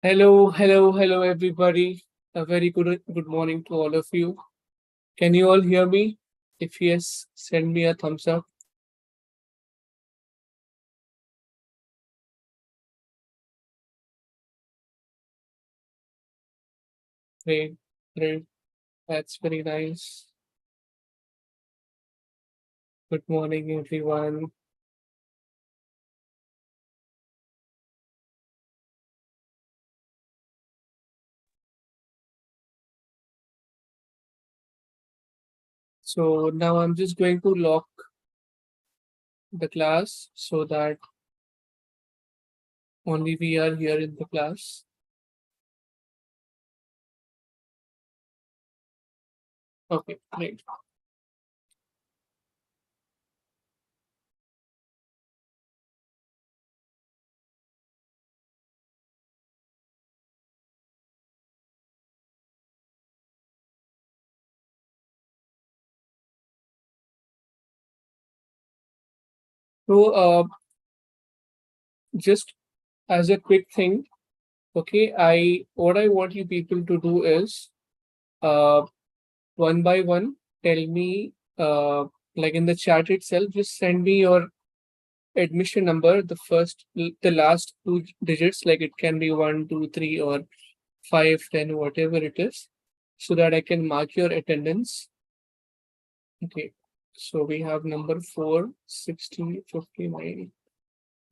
Hello, everybody. A very good morning to all of you. Can you all hear me? If yes, send me a thumbs up. Great, great. That's very nice. Good morning, everyone. So now I'm just going to lock the class so that only we are here in the class. Okay, great. So just as a quick thing, okay, what I want you people to do is uh one by one, tell me, like in the chat itself, just send me your admission number, the last two digits, like it can be 1, 2, 3, or 5, 10, whatever it is, so that I can mark your attendance. Okay, so we have number 4, 60, 59.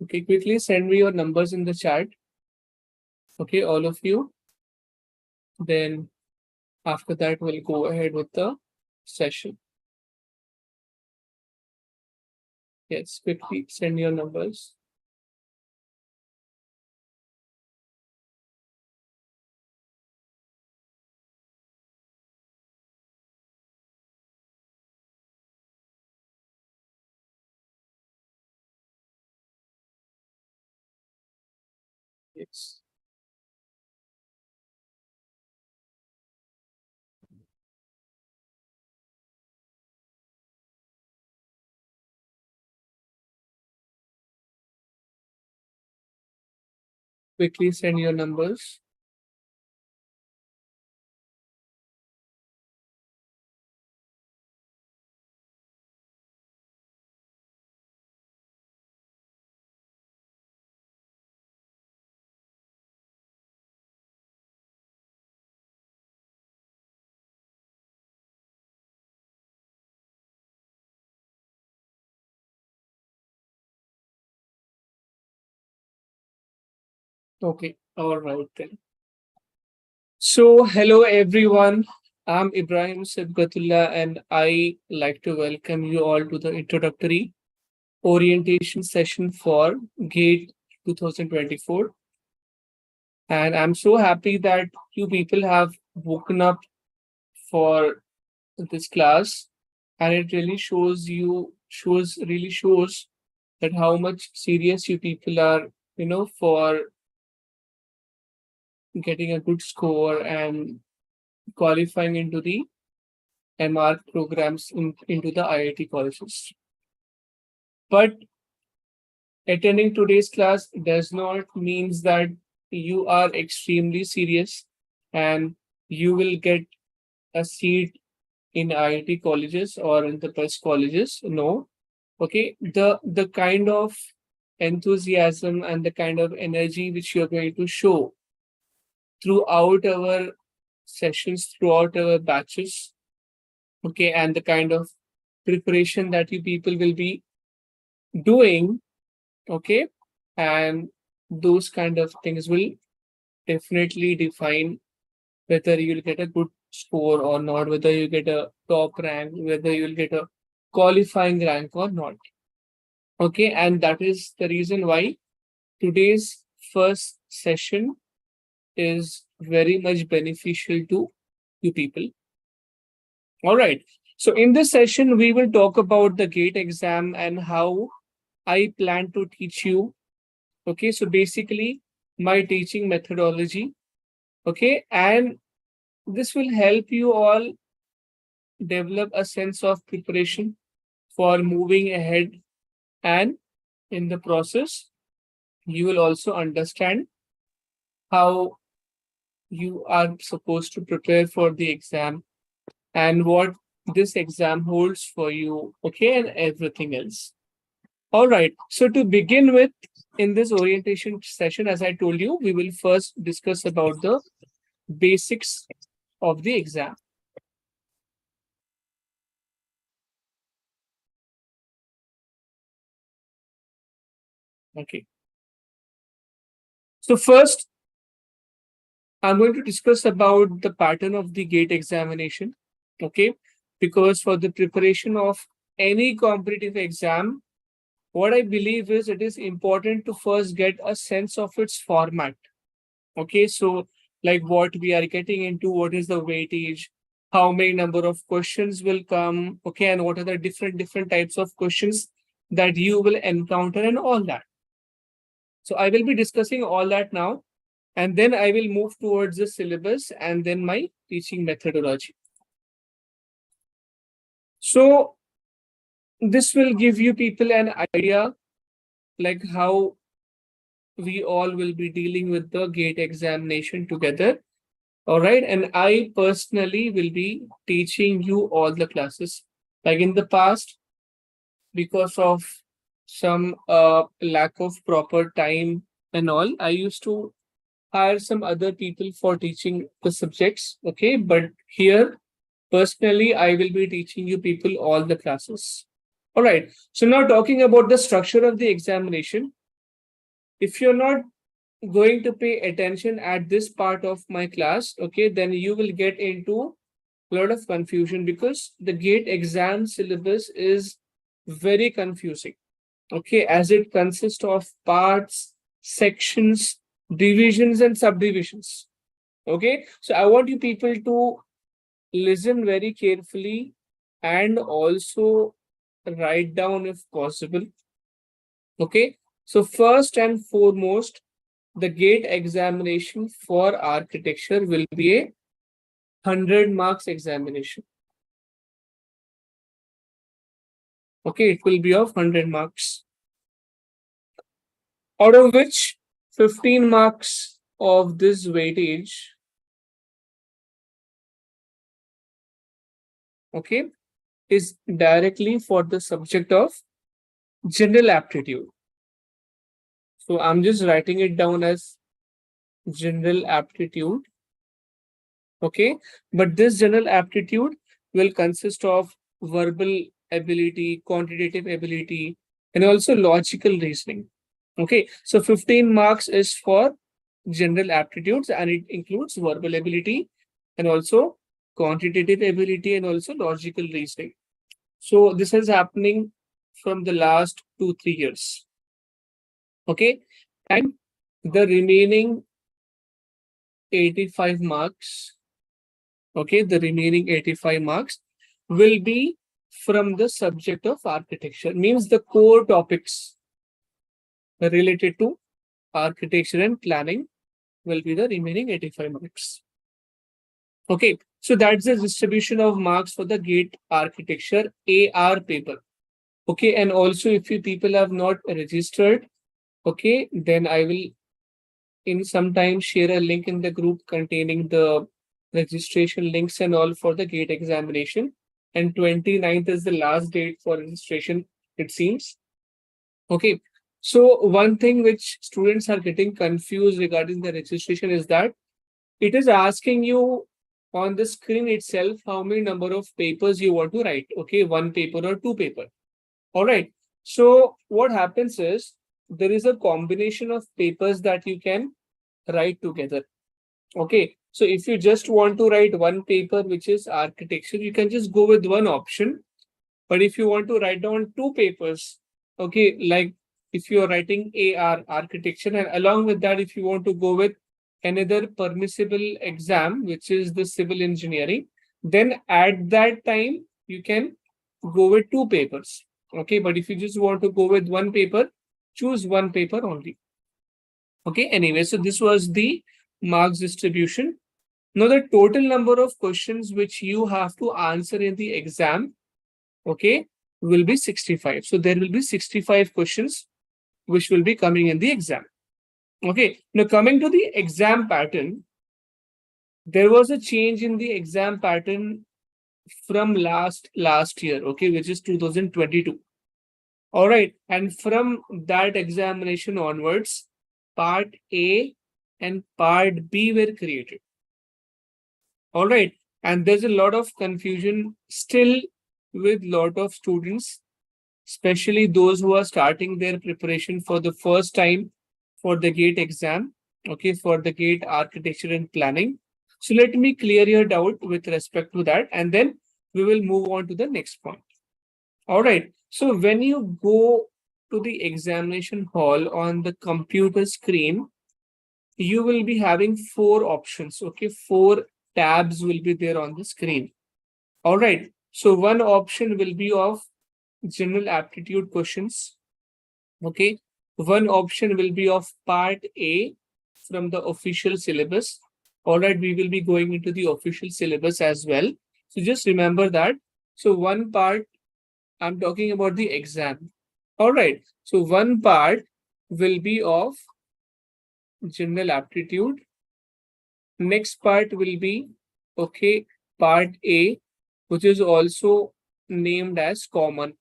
Okay, quickly send me your numbers in the chat. Okay, all of you. Then after that, we'll go ahead with the session. Yes, quickly send your numbers. Yes. Quickly send your numbers. Okay, all right then. So, hello everyone. I'm Ibrahim Sibgatullah, and I like to welcome you all to the introductory orientation session for GATE 2024. And I'm so happy that you people have woken up for this class, and it really shows that how much serious you people are, for getting a good score and qualifying into the MR programs into the IIT colleges. But attending today's class does not means that you are extremely serious and you will get a seat in IIT colleges or in the best colleges. No. Okay. The kind of enthusiasm and the kind of energy which you're going to show throughout our sessions, throughout our batches, okay, and the kind of preparation that you people will be doing, okay, and those kind of things will definitely define whether you'll get a good score or not, whether you get a top rank, whether you'll get a qualifying rank or not. Okay, and that is the reason why today's first session is very much beneficial to you people. All right. So in this session, we will talk about the GATE exam and how I plan to teach you. Okay, so basically my teaching methodology. Okay, and this will help you all develop a sense of preparation for moving ahead, and in the process, you will also understand how you are supposed to prepare for the exam and what this exam holds for you, okay, and everything else. All right. So to begin with, in this orientation session, as I told you, we will first discuss about the basics of the exam. Okay. So first, I'm going to discuss about the pattern of the GATE examination. Okay. Because for the preparation of any competitive exam, what I believe is it is important to first get a sense of its format. Okay, so like what we are getting into, what is the weightage, how many number of questions will come, okay, and what are the different types of questions that you will encounter and all that. So I will be discussing all that now, and then I will move towards the syllabus and then my teaching methodology. So this will give you people an idea like how we all will be dealing with the GATE examination together. All right. And I personally will be teaching you all the classes. Like in the past, because of some lack of proper time and all, I used to hire some other people for teaching the subjects. Okay. But here, personally, I will be teaching you people all the classes. All right. So now talking about the structure of the examination. If you're not going to pay attention at this part of my class, okay, then you will get into a lot of confusion because the GATE exam syllabus is very confusing, okay, as it consists of parts, sections, divisions, and subdivisions. Okay, so I want you people to listen very carefully and also write down if possible. Okay, so first and foremost, the GATE examination for architecture will be a 100 marks examination. Okay, it will be of 100 marks, out of which 15 marks of this weightage, okay, is directly for the subject of general aptitude. So I'm just writing it down as general aptitude. Okay, but this general aptitude will consist of verbal ability, quantitative ability, and also logical reasoning. Okay, so 15 marks is for general aptitudes and it includes verbal ability and also quantitative ability and also logical reasoning. So this is happening from the last 2-3 years. Okay, and the remaining 85 marks, okay, the remaining 85 marks will be from the subject of architecture, means the core topics related to architecture and planning will be the remaining 85 marks. Okay, so that's the distribution of marks for the GATE architecture AR paper. Okay, and also if you people have not registered, okay, then I will in some time share a link in the group containing the registration links and all for the GATE examination. And 29th is the last date for registration, it seems. Okay, so one thing which students are getting confused regarding the registration is that it is asking you on the screen itself how many number of papers you want to write. Okay, one paper or two paper. All right. So what happens is there is a combination of papers that you can write together. Okay. So if you just want to write one paper, which is architecture, you can just go with one option. But if you want to write down two papers, okay, like if you are writing AR architecture, and along with that, if you want to go with another permissible exam, which is the civil engineering, then at that time you can go with two papers. Okay, but if you just want to go with one paper, choose one paper only. Okay, anyway, so this was the marks distribution. Now the total number of questions which you have to answer in the exam, okay, will be 65. So there will be 65 questions which will be coming in the exam. Okay, now coming to the exam pattern. there was a change in the exam pattern from last year, okay, which is 2022. All right, and from that examination onwards, part A and part B were created. All right, and there's a lot of confusion still with lot of students, especially those who are starting their preparation for the first time for the GATE exam, okay, for the GATE architecture and planning. So let me clear your doubt with respect to that, and then we will move on to the next point. All right, so when you go to the examination hall on the computer screen, you will be having four options, okay, four tabs will be there on the screen. All right, so one option will be of general aptitude questions. Okay, one option will be of part A from the official syllabus. All right, we will be going into the official syllabus as well. So just remember that. So one part, I'm talking about the exam. All right, so one part will be of general aptitude. Next part will be, okay, part A, which is also named as common.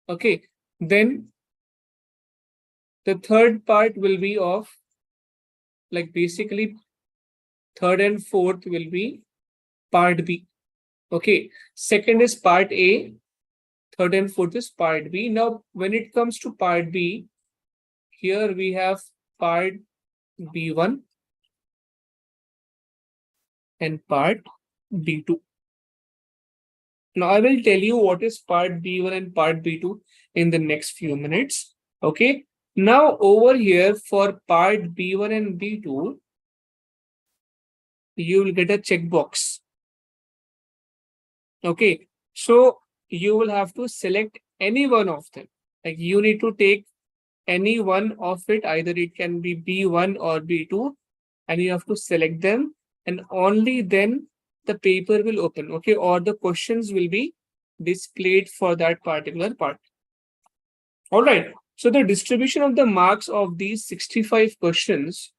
Okay, then the third part will be of, like, basically third and fourth will be part B. Okay, second is part A, third and fourth is part B. Now, when it comes to part B, here we have part B1 and part B2. Now, I will tell you what is part B1 and part B2 in the next few minutes. Okay, now over here for part B1 and B2, you will get a checkbox. Okay, so you will have to select any one of them. Like, you need to take any one of it, either it can be B1 or B2, and you have to select them, and only then the paper will open, okay, or the questions will be displayed for that particular part. All right, so the distribution of the marks of these 65 questions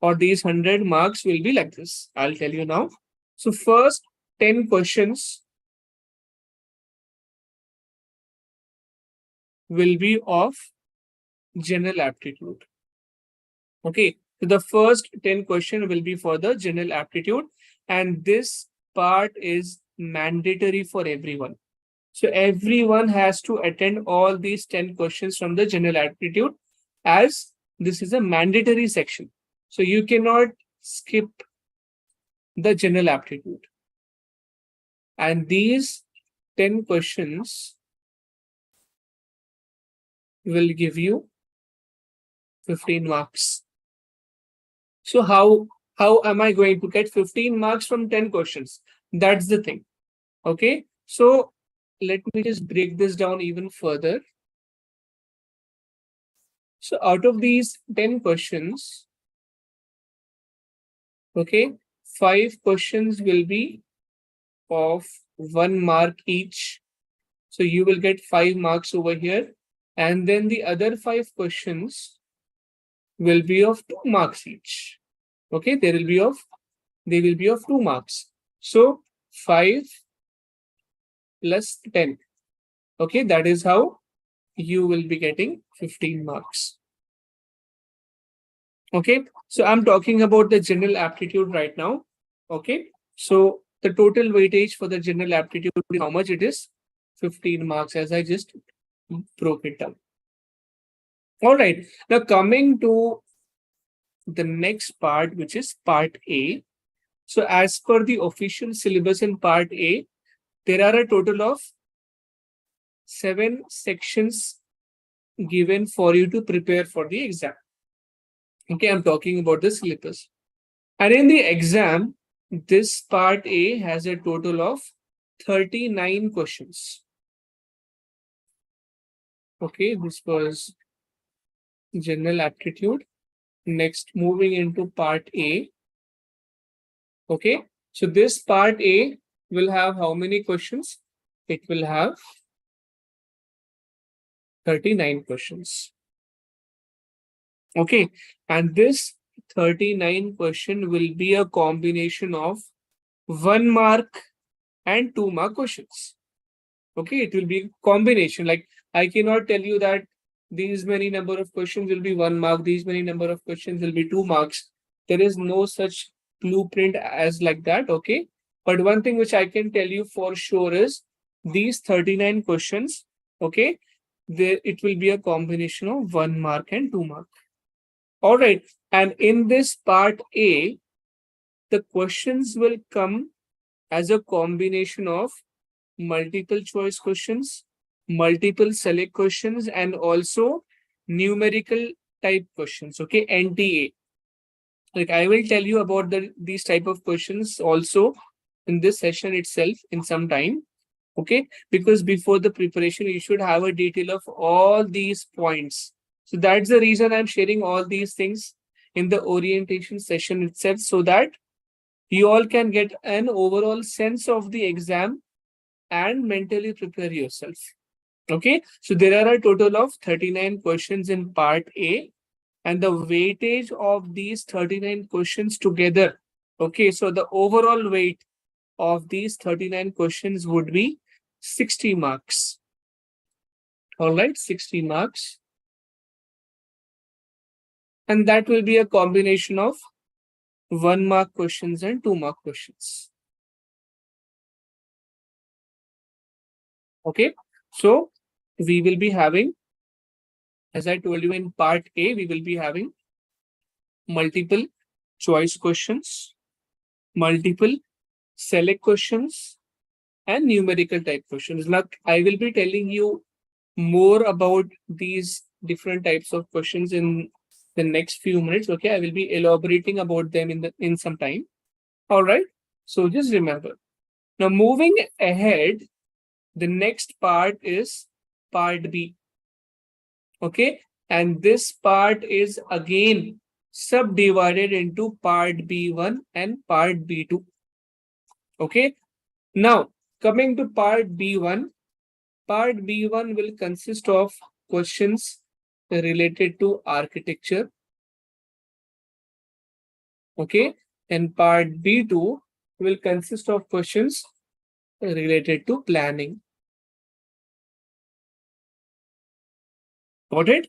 or these 100 marks will be like this. I'll tell you now. So first 10 questions will be of general aptitude. Okay, so the first 10 question will be for the general aptitude, and this part is mandatory for everyone. So everyone has to attend all these 10 questions from the general aptitude, as this is a mandatory section. So you cannot skip the general aptitude. And these 10 questions will give you 15 marks. So how am I going to get 15 marks from 10 questions? That's the thing. Okay, so let me just break this down even further. So out of these 10 questions, okay, 5 questions will be of 1 mark each. So you will get 5 marks over here. And then the other 5 questions will be of 2 marks each. Okay, they will be of 2 marks. So 5 plus 10. Okay, that is how you will be getting 15 marks. Okay, so I'm talking about the general aptitude right now. Okay, so the total weightage for the general aptitude is how much it is? 15 marks, as I just broke it down. All right, now coming to the next part, which is part A. So as per the official syllabus in part A, there are a total of 7 sections given for you to prepare for the exam. Okay, I'm talking about the syllabus. And in the exam, this part A has a total of 39 questions. Okay, this was general aptitude. Next, moving into part A. Okay, so this part A will have how many questions? It will have 39 questions. Okay, and this 39 question will be a combination of 1 mark and 2 mark questions. Okay, it will be a combination. Like, I cannot tell you that these many number of questions will be 1 mark, these many number of questions will be 2 marks. There is no such blueprint as like that. Okay, but one thing which I can tell you for sure is these 39 questions, okay, it will be a combination of 1 mark and 2 mark. All right, and in this part A, the questions will come as a combination of multiple choice questions, multiple select questions, and also numerical type questions. Okay, NTA. Like, I will tell you about these type of questions also in this session itself in some time. Okay, because before the preparation you should have a detail of all these points. So that's the reason I'm sharing all these things in the orientation session itself, so that you all can get an overall sense of the exam and mentally prepare yourself. Okay, so there are a total of 39 questions in part A, and the weightage of these 39 questions together. Okay, so the overall weight of these 39 questions would be 60 marks. All right, 60 marks. And that will be a combination of 1 mark questions and 2 mark questions. Okay, so we will be having, as I told you in part A, we will be having multiple choice questions, multiple select questions, and numerical type questions. Like, I will be telling you more about these different types of questions in the next few minutes. Okay, I will be elaborating about them in some time. All right, so just remember. Now, moving ahead, the next part is part B. Okay, and this part is again subdivided into part B1 and part B2. Okay, now coming to part B1 will consist of questions related to architecture. Okay, and part B2 will consist of questions related to planning. Got it?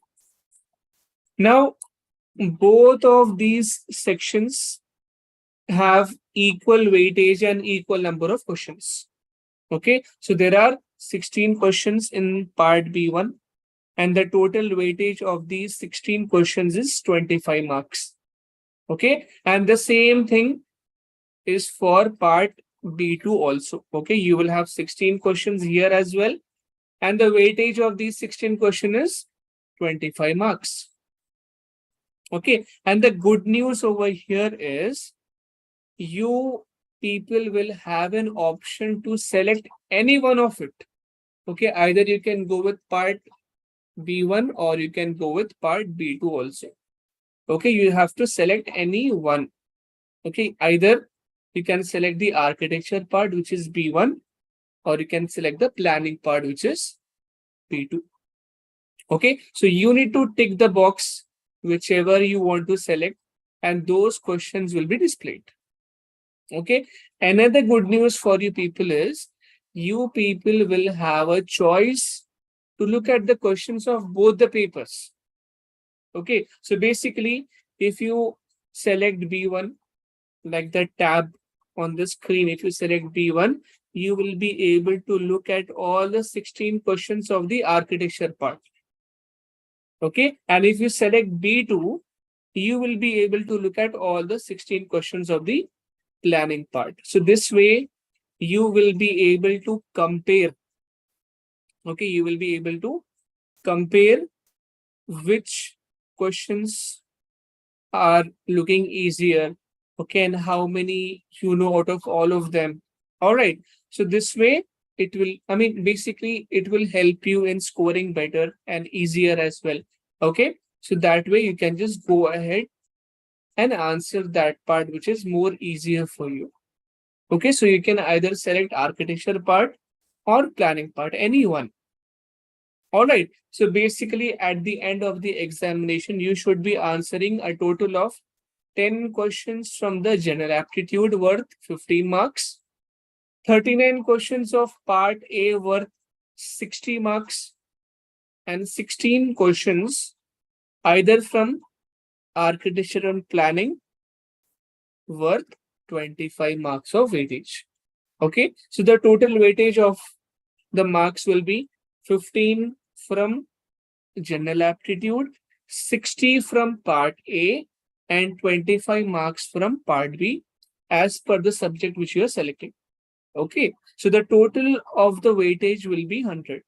Now, both of these sections have equal weightage and equal number of questions. Okay, so there are 16 questions in part B1, and the total weightage of these 16 questions is 25 marks. Okay, and the same thing is for part B2 also. Okay, you will have 16 questions here as well, and the weightage of these 16 questions is 25 marks. Okay, and the good news over here is you people will have an option to select any one of it. Okay, either you can go with part B1 or you can go with part B2 also. Okay, you have to select any one. Okay, either you can select the architecture part, which is B1, or you can select the planning part, which is B2. Okay, so you need to tick the box whichever you want to select, and those questions will be displayed. Okay, another good news for you people is you people will have a choice to look at the questions of both the papers. Okay, so basically, if you select B1, like the tab on the screen, if you select B1, you will be able to look at all the 16 questions of the architecture part. Okay, and if you select B2, you will be able to look at all the 16 questions of the planning part. So this way, you will be able to compare. Okay, you will be able to compare which questions are looking easier. Okay, and how many you know out of all of them. All right, so this way it will, I mean, basically it will help you in scoring better and easier as well. Okay, so that way you can just go ahead and answer that part which is more easier for you. Okay, so you can either select architecture part or planning part, any one. All right, so basically at the end of the examination, you should be answering a total of 10 questions from the general aptitude worth 15 marks, 39 questions of part A worth 60 marks, and 16 questions either from architecture and planning worth 25 marks of weightage. Okay, so the total weightage of the marks will be 15 from general aptitude, 60 from part A, and 25 marks from part B as per the subject which you are selecting. Okay, so the total of the weightage will be 100.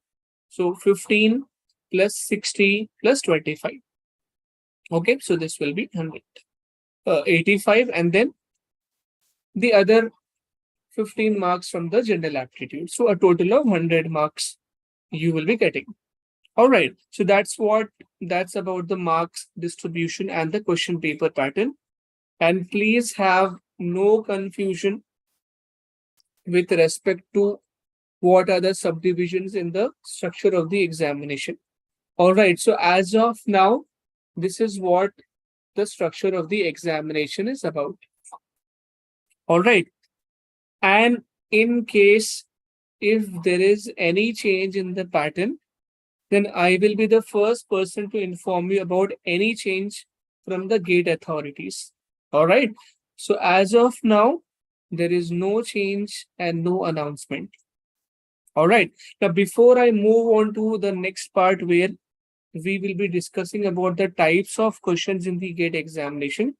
So 15 plus 60 plus 25. Okay, so this will be 100. 85, and then the other 15 marks from the general aptitude. So a total of 100 marks you will be getting. All right, so that's about the marks distribution and the question paper pattern. And please have no confusion with respect to what are the subdivisions in the structure of the examination. All right, so as of now, this is what the structure of the examination is about. All right, and in case if there is any change in the pattern, then I will be the first person to inform you about any change from the gate authorities. All right, so as of now, there is no change and no announcement. All right, now before I move on to the next part where we will be discussing about the types of questions in the gate examination,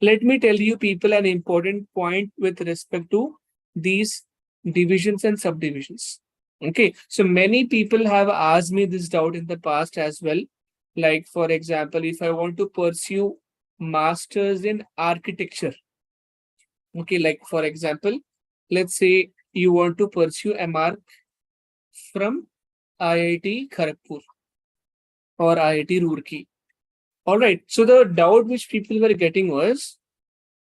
let me tell you people an important point with respect to these divisions and subdivisions. Okay, so many people have asked me this doubt in the past as well. Like, for example, if I want to pursue masters in architecture, okay, like for example, let's say you want to pursue MR from IIT Kharagpur or IIT Roorkee. All right, so the doubt which people were getting was,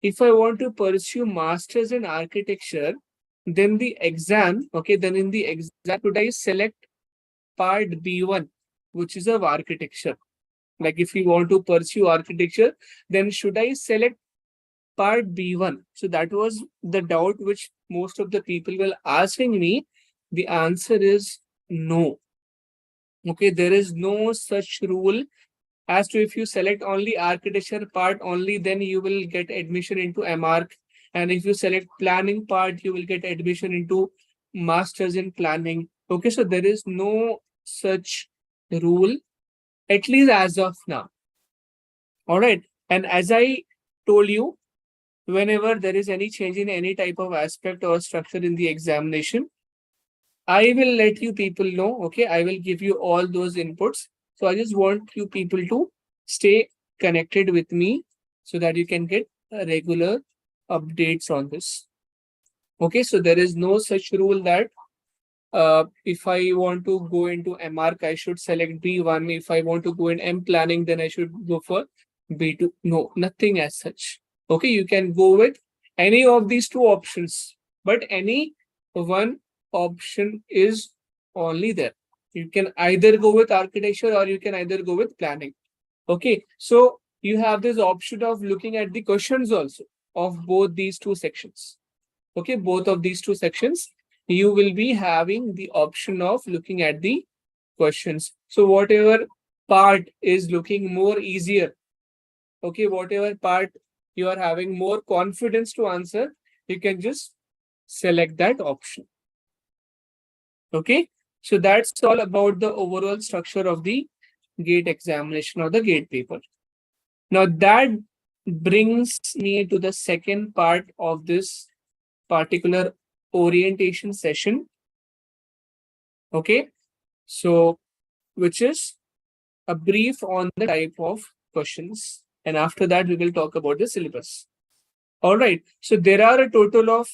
if I want to pursue masters in architecture, then the exam, okay, then in the exam, should I select part B1, which is of architecture? Like if you want to pursue architecture, then should I select part B1? So that was the doubt which most of the people were asking me. The answer is no. Okay, there is no such rule as to if you select only architecture part only, then you will get admission into MArch. And if you select planning part, you will get admission into masters in planning. Okay, so there is no such rule, at least as of now. All right, and as I told you, whenever there is any change in any type of aspect or structure in the examination, I will let you people know. Okay, I will give you all those inputs. So I just want you people to stay connected with me so that you can get regular updates on this. Okay, so there is no such rule that if I want to go into MArch, I should select B1. If I want to go in M planning, then I should go for B2. No, nothing as such. Okay, you can go with any of these two options, but any one option is only there. You can either go with architecture or you can either go with planning. Okay, so you have this option of looking at the questions also of both these two sections. Okay, both of these two sections, you will be having the option of looking at the questions. So whatever part is looking more easier, okay, whatever part you are having more confidence to answer, you can just select that option. Okay, so that's all about the overall structure of the gate examination or the gate paper. Now that brings me to the second part of this particular orientation session. Okay, so which is a brief on the type of questions, and after that we will talk about the syllabus. All right, so there are a total of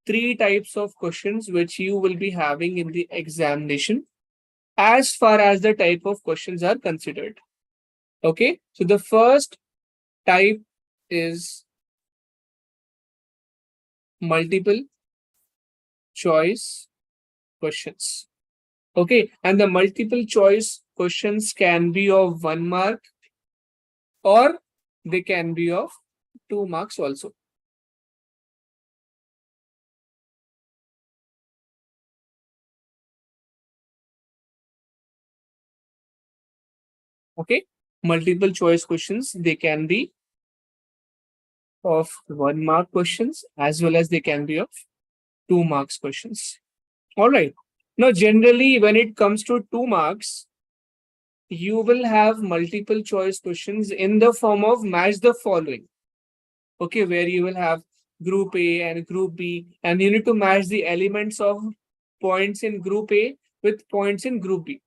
3 types of questions which you will be having in the examination as far as the type of questions are considered. Okay, so the first type is multiple choice questions. Okay, and the multiple choice questions can be of 1 mark or they can be of 2 marks also. Okay, multiple choice questions, they can be of 1 mark questions as well as they can be of 2 marks questions. All right. Now, generally, when it comes to 2 marks, you will have multiple choice questions in the form of match the following. Okay, where you will have group A and group B, and you need to match the elements of points in group A with points in group B.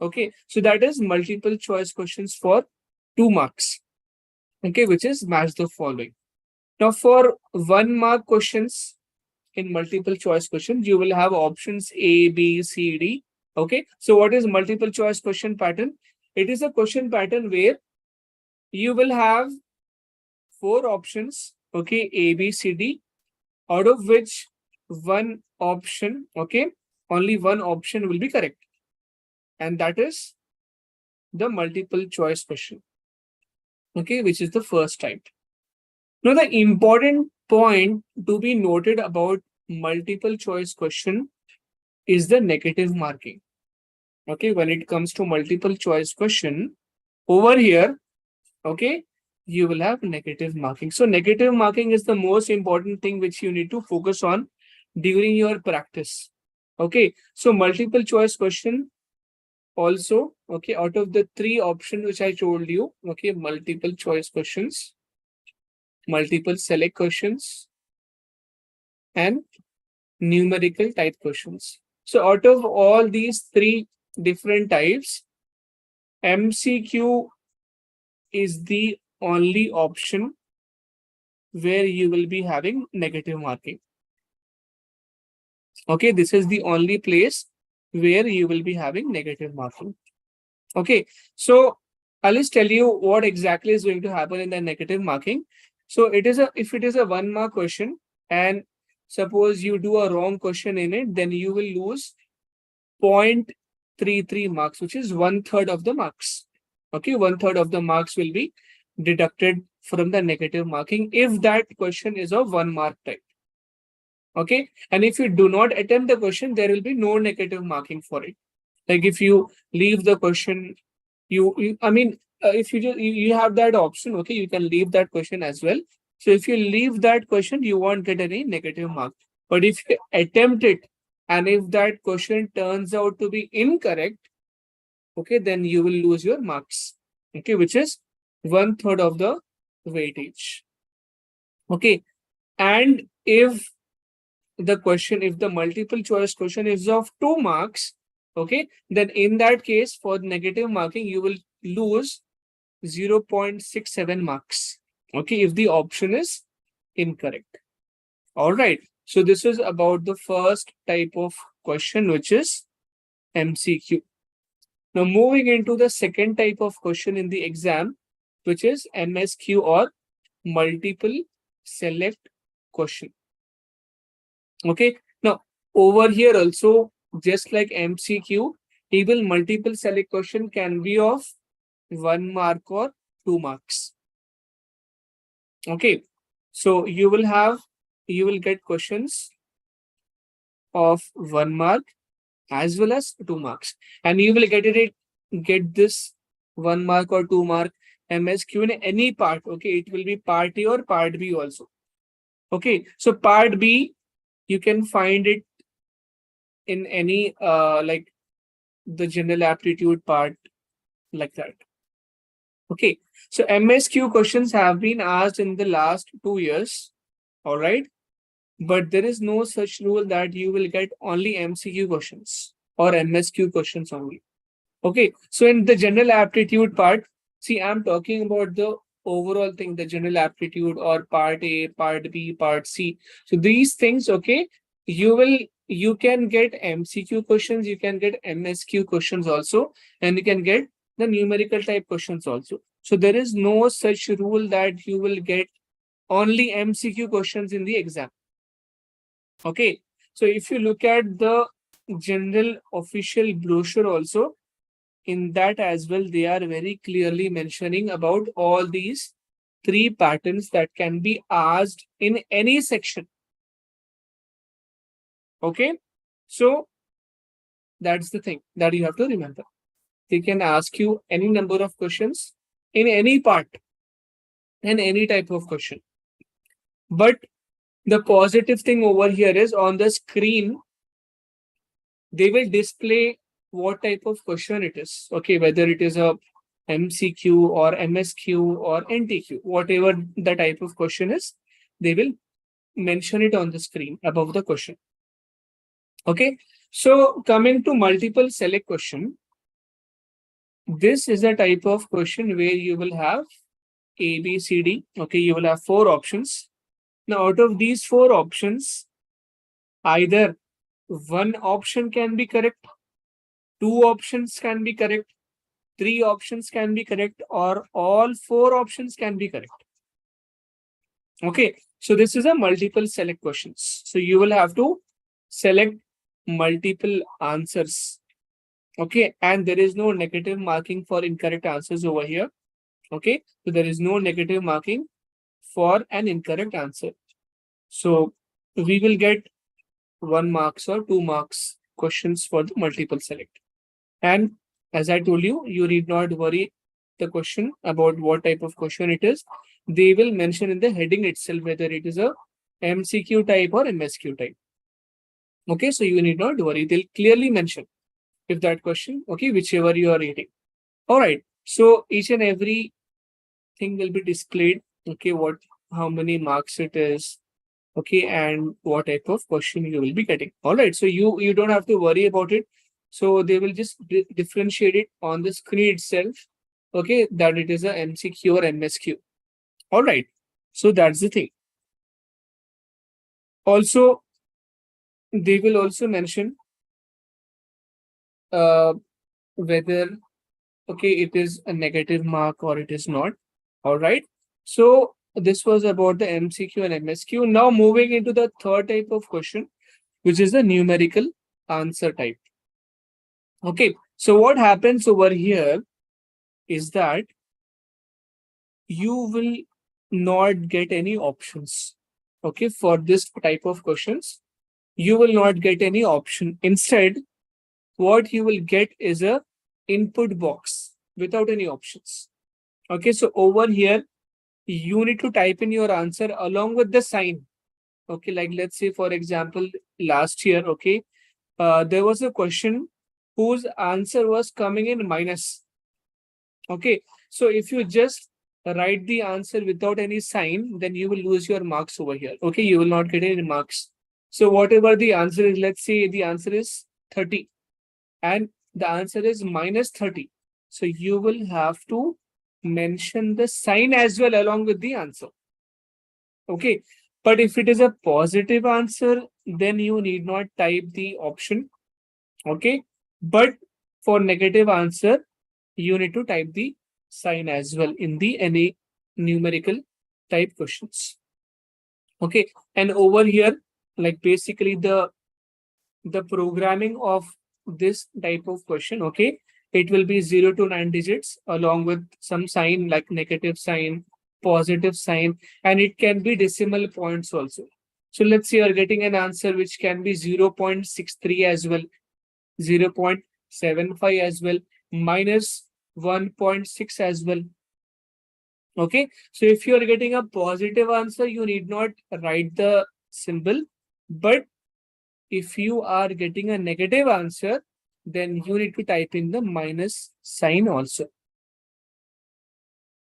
Okay, so that is multiple choice questions for 2 marks. Okay, which is match the following. Now, for 1 mark questions in multiple choice questions, you will have options A, B, C, D. Okay, so what is multiple choice question pattern? It is a question pattern where you will have 4 options, okay, A, B, C, D, out of which one option, okay, only one option will be correct. And that is the multiple choice question, okay, which is the first type. Now, the important point to be noted about multiple choice question is the negative marking. Okay, when it comes to multiple choice question, over here, okay, you will have negative marking. So negative marking is the most important thing which you need to focus on during your practice. Okay, so multiple choice question also, okay, out of the 3 options which I told you, okay, multiple choice questions, multiple select questions, and numerical type questions. So out of all these 3 different types, MCQ is the only option where you will be having negative marking. Okay, this is the only place where you will be having negative marking. Okay, so I'll just tell you what exactly is going to happen in the negative marking. So it is if it is a 1 mark question and suppose you do a wrong question in it, then you will lose 0.33 marks, which is 1/3 of the marks. Okay, 1/3 of the marks will be deducted from the negative marking if that question is of 1 mark type. Okay, and if you do not attempt the question, there will be no negative marking for it. Like if you leave the question, if you have that option, okay, you can leave that question as well. So if you leave that question, you won't get any negative mark. But if you attempt it and if that question turns out to be incorrect, okay, then you will lose your marks, okay, which is 1/3 of the weightage. Okay, and if the multiple choice question is of 2 marks, okay, then in that case for negative marking you will lose 0.67 marks, okay, if the option is incorrect. All right, so this is about the first type of question, which is MCQ. Now moving into the second type of question in the exam, which is MSQ or multiple select question. Okay, now over here also, just like MCQ, even multiple select question can be of 1 mark or 2 marks. Okay, so you will get questions of 1 mark as well as 2 marks, and you will get this 1 mark or 2 mark MSQ in any part. Okay, it will be part A or part B also. Okay, so part B, you can find it in any like the general aptitude part, like that. Okay, so MSQ questions have been asked in the last 2 years. All right, but there is no such rule that you will get only MCQ questions or MSQ questions only. Okay, so in the general aptitude part, see, I'm talking about the overall thing, the general aptitude or part A, part B, part C. So these things, okay, you can get MCQ questions, you can get MSQ questions also, and you can get the numerical type questions also. So there is no such rule that you will get only MCQ questions in the exam. Okay, so if you look at the general official brochure also, in that as well, they are very clearly mentioning about all these 3 patterns that can be asked in any section. Okay, so that's the thing that you have to remember. They can ask you any number of questions in any part and any type of question. But the positive thing over here is on the screen, they will display what type of question it is. Okay, whether it is a MCQ or MSQ or NTQ, whatever the type of question is, they will mention it on the screen above the question. Okay, so coming to multiple select question, this is a type of question where you will have A, B, C, D. Okay, you will have 4 options. Now, out of these 4 options, either one option can be correct, 2 options can be correct, 3 options can be correct, or all 4 options can be correct. Okay, so this is a multiple select questions. So you will have to select multiple answers. Okay, and there is no negative marking for incorrect answers over here. Okay, so there is no negative marking for an incorrect answer. So we will get 1 marks or 2 marks questions for the multiple select. And as I told you, you need not worry the question about what type of question it is. They will mention in the heading itself whether it is a MCQ type or MSQ type. Okay, so you need not worry. They'll clearly mention if that question, okay, whichever you are reading. All right, so each and every thing will be displayed. Okay, how many marks it is, okay, and what type of question you will be getting. All right, so you don't have to worry about it. So they will just differentiate it on the screen itself, okay, that it is a MCQ or MSQ. All right, so that's the thing. Also, they will also mention whether, okay, it is a negative mark or it is not. All right, so this was about the MCQ and MSQ. Now moving into the third type of question, which is the numerical answer type. Okay, so what happens over here is that you will not get any options. Okay, for this type of questions, you will not get any option. Instead, what you will get is a input box without any options. Okay, so over here, you need to type in your answer along with the sign. Okay, like let's say, for example, last year, okay, there was a question whose answer was coming in minus. Okay, so if you just write the answer without any sign, then you will lose your marks over here. Okay, you will not get any marks. So whatever the answer is, let's say the answer is 30 and the answer is minus 30. So you will have to mention the sign as well along with the answer. Okay, but if it is a positive answer, then you need not type the option. Okay, but for negative answer, you need to type the sign as well in the any numerical type questions. Okay, and over here, like basically the programming of this type of question, okay, it will be 0 to 9 digits along with some sign like negative sign, positive sign, and it can be decimal points also. So let's say you're getting an answer which can be 0.63 as well, 0.75 as well, minus 1.6 as well. Okay, so if you are getting a positive answer, you need not write the symbol, but if you are getting a negative answer, then you need to type in the minus sign also.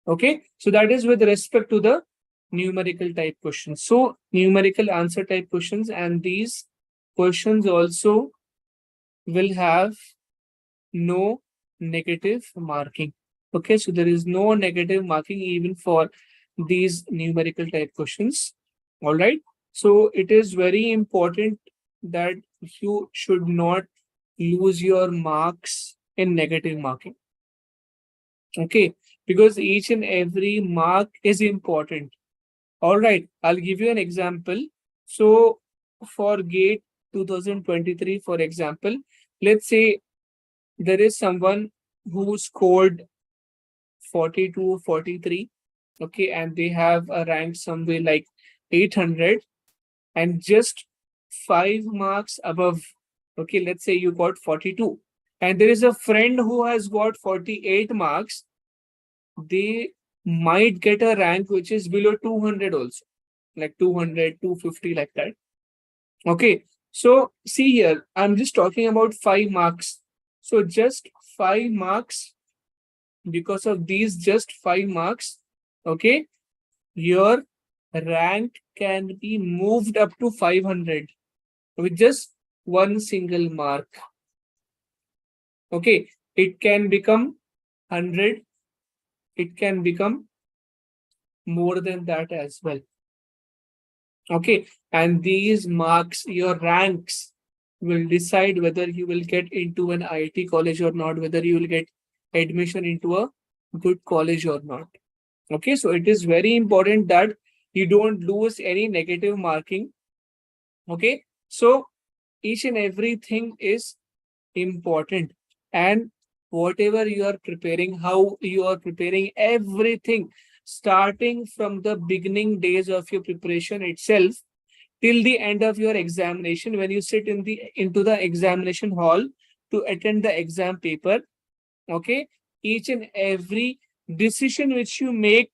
Okay, so that is with respect to the numerical type questions. So numerical answer type questions, and these questions also will have no negative marking. Okay, so there is no negative marking even for these numerical type questions. All right, so it is very important that you should not lose your marks in negative marking. Okay, because each and every mark is important. All right, I'll give you an example. So for GATE 2023, for example, let's say there is someone who scored 42, 43. okay, and they have a rank somewhere like 800, and just 5 marks above, okay, let's say you got 42, and there is a friend who has got 48 marks, they might get a rank which is below 200 also, like 200, 250, like that. Okay, so see here, I'm just talking about 5 marks. So just 5 marks, because of these just 5 marks, okay, your rank can be moved up to 500 with just one single mark. Okay, it can become 100, it can become more than that as well. Okay, and these marks, your ranks, will decide whether you will get into an IIT college or not, whether you will get admission into a good college or not. Okay, so it is very important that you don't lose any negative marking. Okay, so each and everything is important, and whatever you are preparing, how you are preparing, everything, starting from the beginning days of your preparation itself till the end of your examination, when you sit into the examination hall to attend the exam paper, okay, each and every decision which you make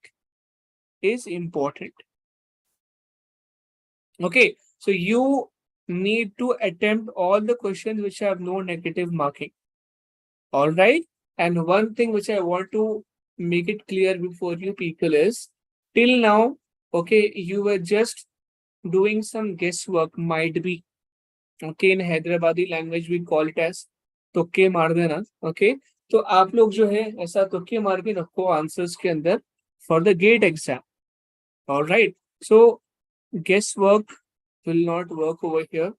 is important. Okay, so you need to attempt all the questions which have no negative marking. All right, and one thing which I want to make it clear before you people is, till now, okay, you were just doing some guesswork, might be, okay, in Hyderabadi language we call it as तुक्के मार देना. Okay, तो आप लोग जो है ऐसा तुक्के मार के रखो आंसर्स के अंदर for the gate exam. All right, so guesswork will not work over here.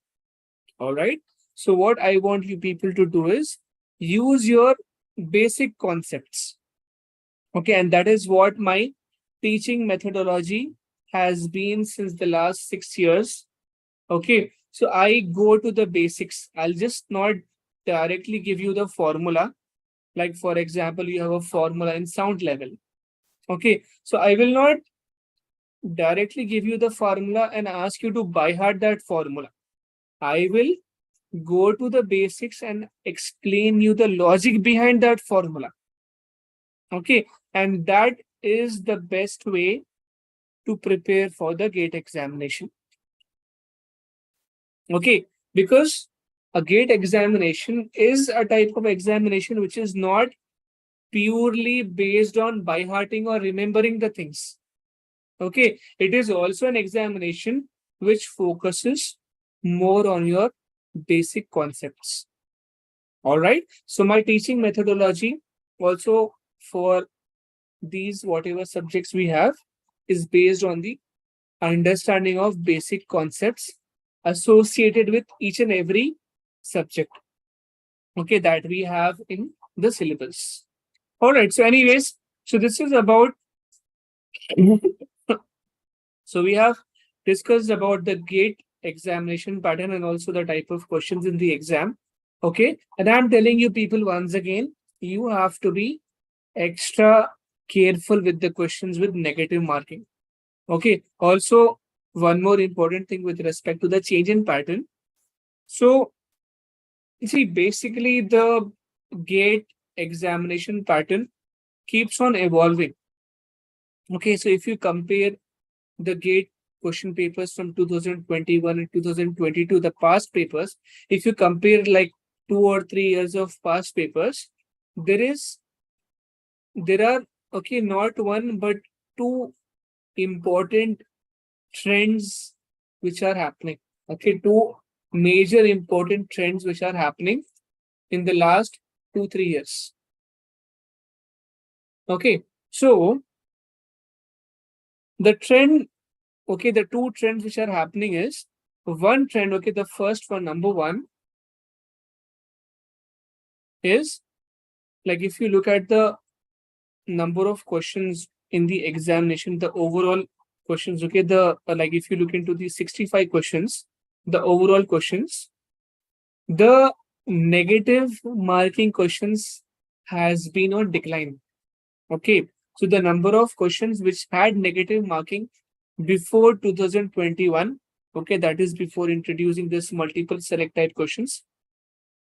All right, so what I want you people to do is use your basic concepts. Okay, and that is what my teaching methodology has been since the last 6 years. Okay, so I go to the basics. I'll just not directly give you the formula. Like, for example, you have a formula in sound level. Okay, so I will not directly give you the formula and ask you to by heart that formula. I will go to the basics and explain you the logic behind that formula. Okay, and that is the best way to prepare for the gate examination. Okay, because a gate examination is a type of examination which is not purely based on by hearting or remembering the things. Okay, it is also an examination which focuses more on your basic concepts. All right, so my teaching methodology also for these whatever subjects we have is based on the understanding of basic concepts associated with each and every subject, okay, that we have in the syllabus. All right, so anyways, so this is about so we have discussed about the gate examination pattern and also the type of questions in the exam. Okay, and I'm telling you people once again, you have to be extra careful with the questions with negative marking. Okay, also one more important thing with respect to the change in pattern. So you see, basically the gate examination pattern keeps on evolving. Okay, so if you compare the gate question papers from 2021 and 2022, the past papers, if you compare like 2 or 3 years of past papers, there are, okay, not one but two important trends which are happening. Okay, two major important trends which are happening in the last 2-3 years. Okay, so the trend, okay, the two trends which are happening is one trend, okay, the first one, number one, is like if you look at the number of questions in the examination, the overall questions, okay, the like if you look into the 65 questions, the overall questions, the negative marking questions has been on decline. Okay, So the number of questions which had negative marking before 2021, okay, that is before introducing this multiple select type questions,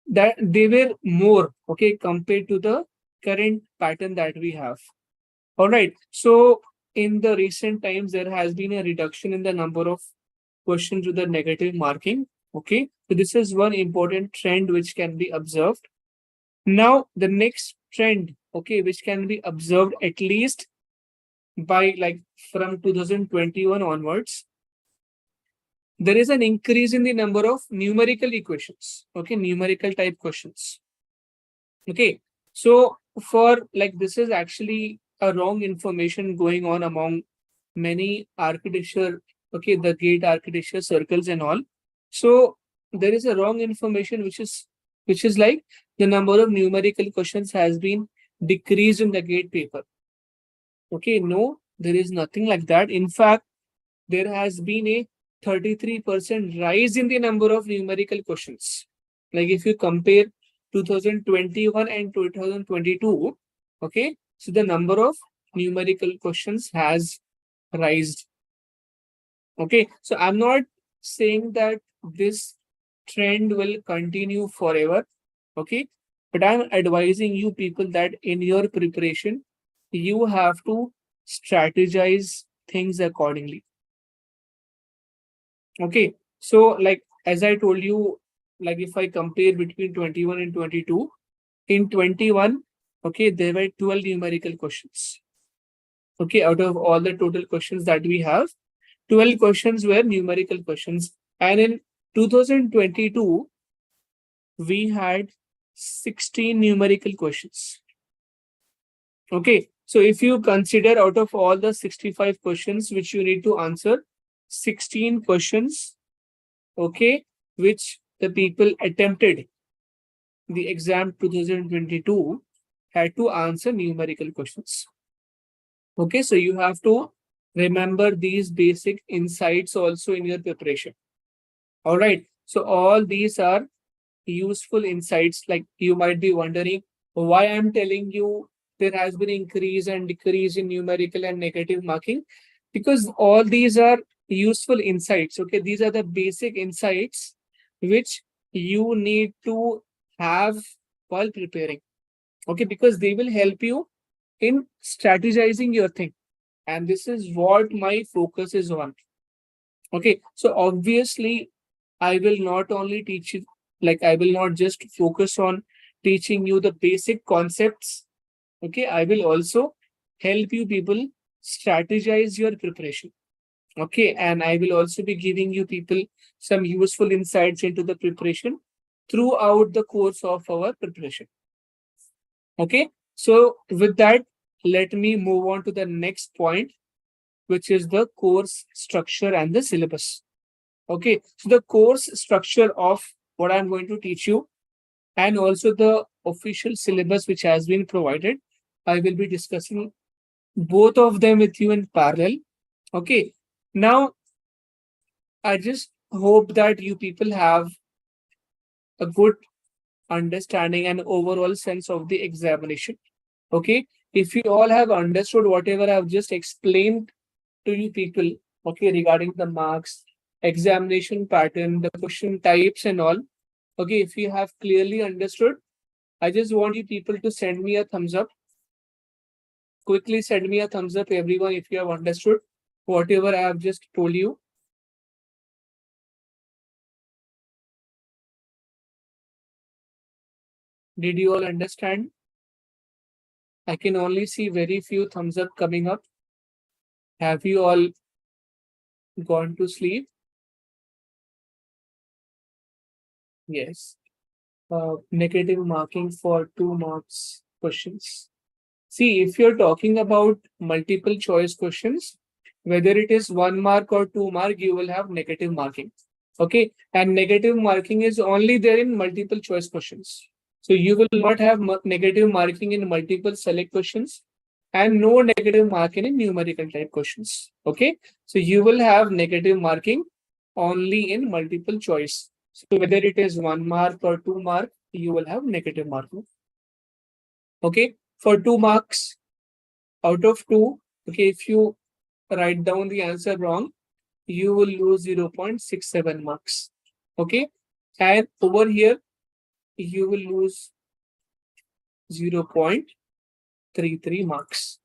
that they were more, okay, compared to the current pattern that we have. All right. So in the recent times, there has been a reduction in the number of questions with the negative marking. Okay. So this is one important trend which can be observed. Now, the next trend, okay, which can be observed at least by like from 2021 onwards, there is an increase in the number of numerical equations. Okay, numerical type questions. Okay. So for like this is actually a wrong information going on among many architecture, okay, the gate architecture circles and all. So there is a wrong information which is like the number of numerical questions has been decreased in the gate paper. Okay, no, there is nothing like that. In fact, there has been a 33% rise in the number of numerical questions. Like if you compare 2021 and 2022, okay, so the number of numerical questions has raised. Okay, so I'm not saying that this trend will continue forever, okay, but I'm advising you people that in your preparation, you have to strategize things accordingly. Okay, so like as I told you, like if I compare between 21 and 22, in 21, okay, there were 12 numerical questions. Okay, out of all the total questions that we have, 12 questions were numerical questions. And in 2022, we had 16 numerical questions. Okay, so if you consider out of all the 65 questions which you need to answer, 16 questions, okay, which the people attempted the exam 2022 had to answer numerical questions. Okay, so you have to remember these basic insights also in your preparation. All right, so all these are useful insights. Like you might be wondering why I'm telling you there has been increase and decrease in numerical and negative marking, because all these are useful insights. Okay, these are the basic insights which you need to have while preparing. Okay, because they will help you in strategizing your thing, and this is what my focus is on. Okay, so obviously I will not only teach you, like I will not just focus on teaching you the basic concepts. Okay, I will also help you people strategize your preparation. Okay, and I will also be giving you people some useful insights into the preparation throughout the course of our preparation. Okay, so with that, let me move on to the next point, which is the course structure and the syllabus. Okay, so the course structure of what I'm going to teach you and also the official syllabus which has been provided, I will be discussing both of them with you in parallel. Okay, now I just hope that you people have a good understanding and overall sense of the examination. Okay, if you all have understood whatever I've just explained to you people, okay, regarding the marks, examination pattern, the question types and all, okay, if you have clearly understood, I just want you people to send me a thumbs up. Quickly send me a thumbs up, everyone, if you have understood whatever I have just told you. Did you all understand? I can only see very few thumbs up coming up. Have you all gone to sleep? Yes. Negative marking for 2 marks questions. See, if you're talking about multiple choice questions, whether it is 1 mark or 2 mark, you will have negative marking. Okay, and negative marking is only there in multiple choice questions. So you will not have negative marking in multiple select questions and no negative marking in numerical type questions. Okay, so you will have negative marking only in multiple choice. So whether it is 1 mark or 2 mark, you will have negative marking. Okay, for 2 marks, out of 2, okay, if you write down the answer wrong, you will lose 0.67 marks. Okay, and over here you will lose 0.33 marks.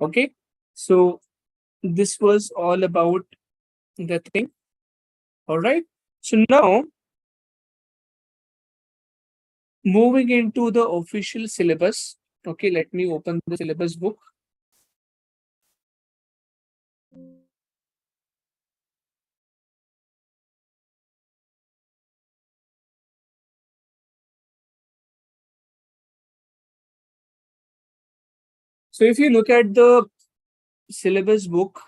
Okay, so this was all about the thing. All right, so now moving into the official syllabus. Okay, let me open the syllabus book. So if you look at the syllabus book,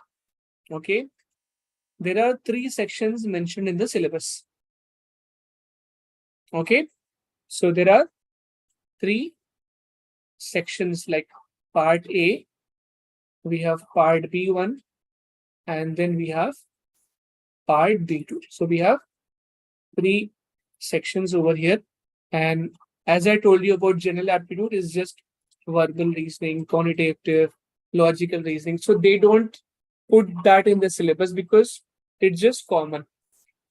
okay, there are 3 sections mentioned in the syllabus. Okay, so there are 3 sections, like part A, we have part B1, and then we have part B2. So we have 3 sections over here. And as I told you about general aptitude, is just verbal reasoning, quantitative, logical reasoning. So they don't put that in the syllabus because it's just common.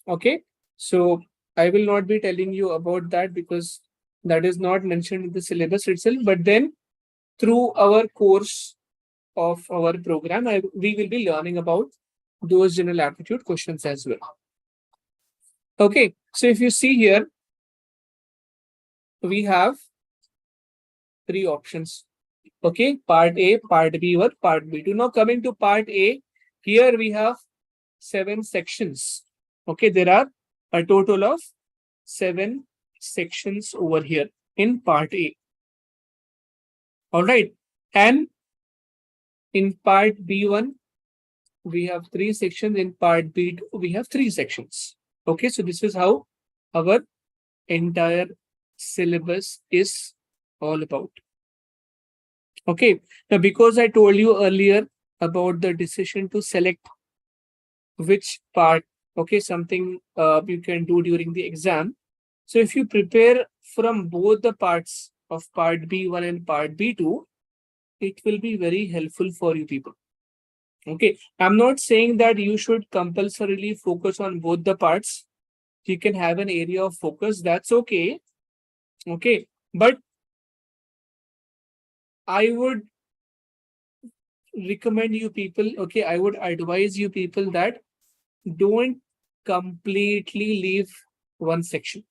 Okay, so I will not be telling you about that because that is not mentioned in the syllabus itself. But then through our course of our program, we will be learning about those general aptitude questions as well. Okay, so if you see here, we have 3 options. Okay, part A, part B1, part B2. Now coming to part A, here we have 7 sections. Okay, there are a total of 7 sections over here in part A. All right, and in part B1, we have 3 sections. In part B2, we have 3 sections. Okay, so this is how our entire syllabus is all about. Okay, now because I told you earlier about the decision to select which part, okay, something you can do during the exam. So if you prepare from both the parts of part B1 and part B2, it will be very helpful for you people. Okay, I'm not saying that you should compulsorily focus on both the parts. You can have an area of focus, that's okay. Okay, but I would recommend you people, okay, I would advise you people that don't completely leave one section.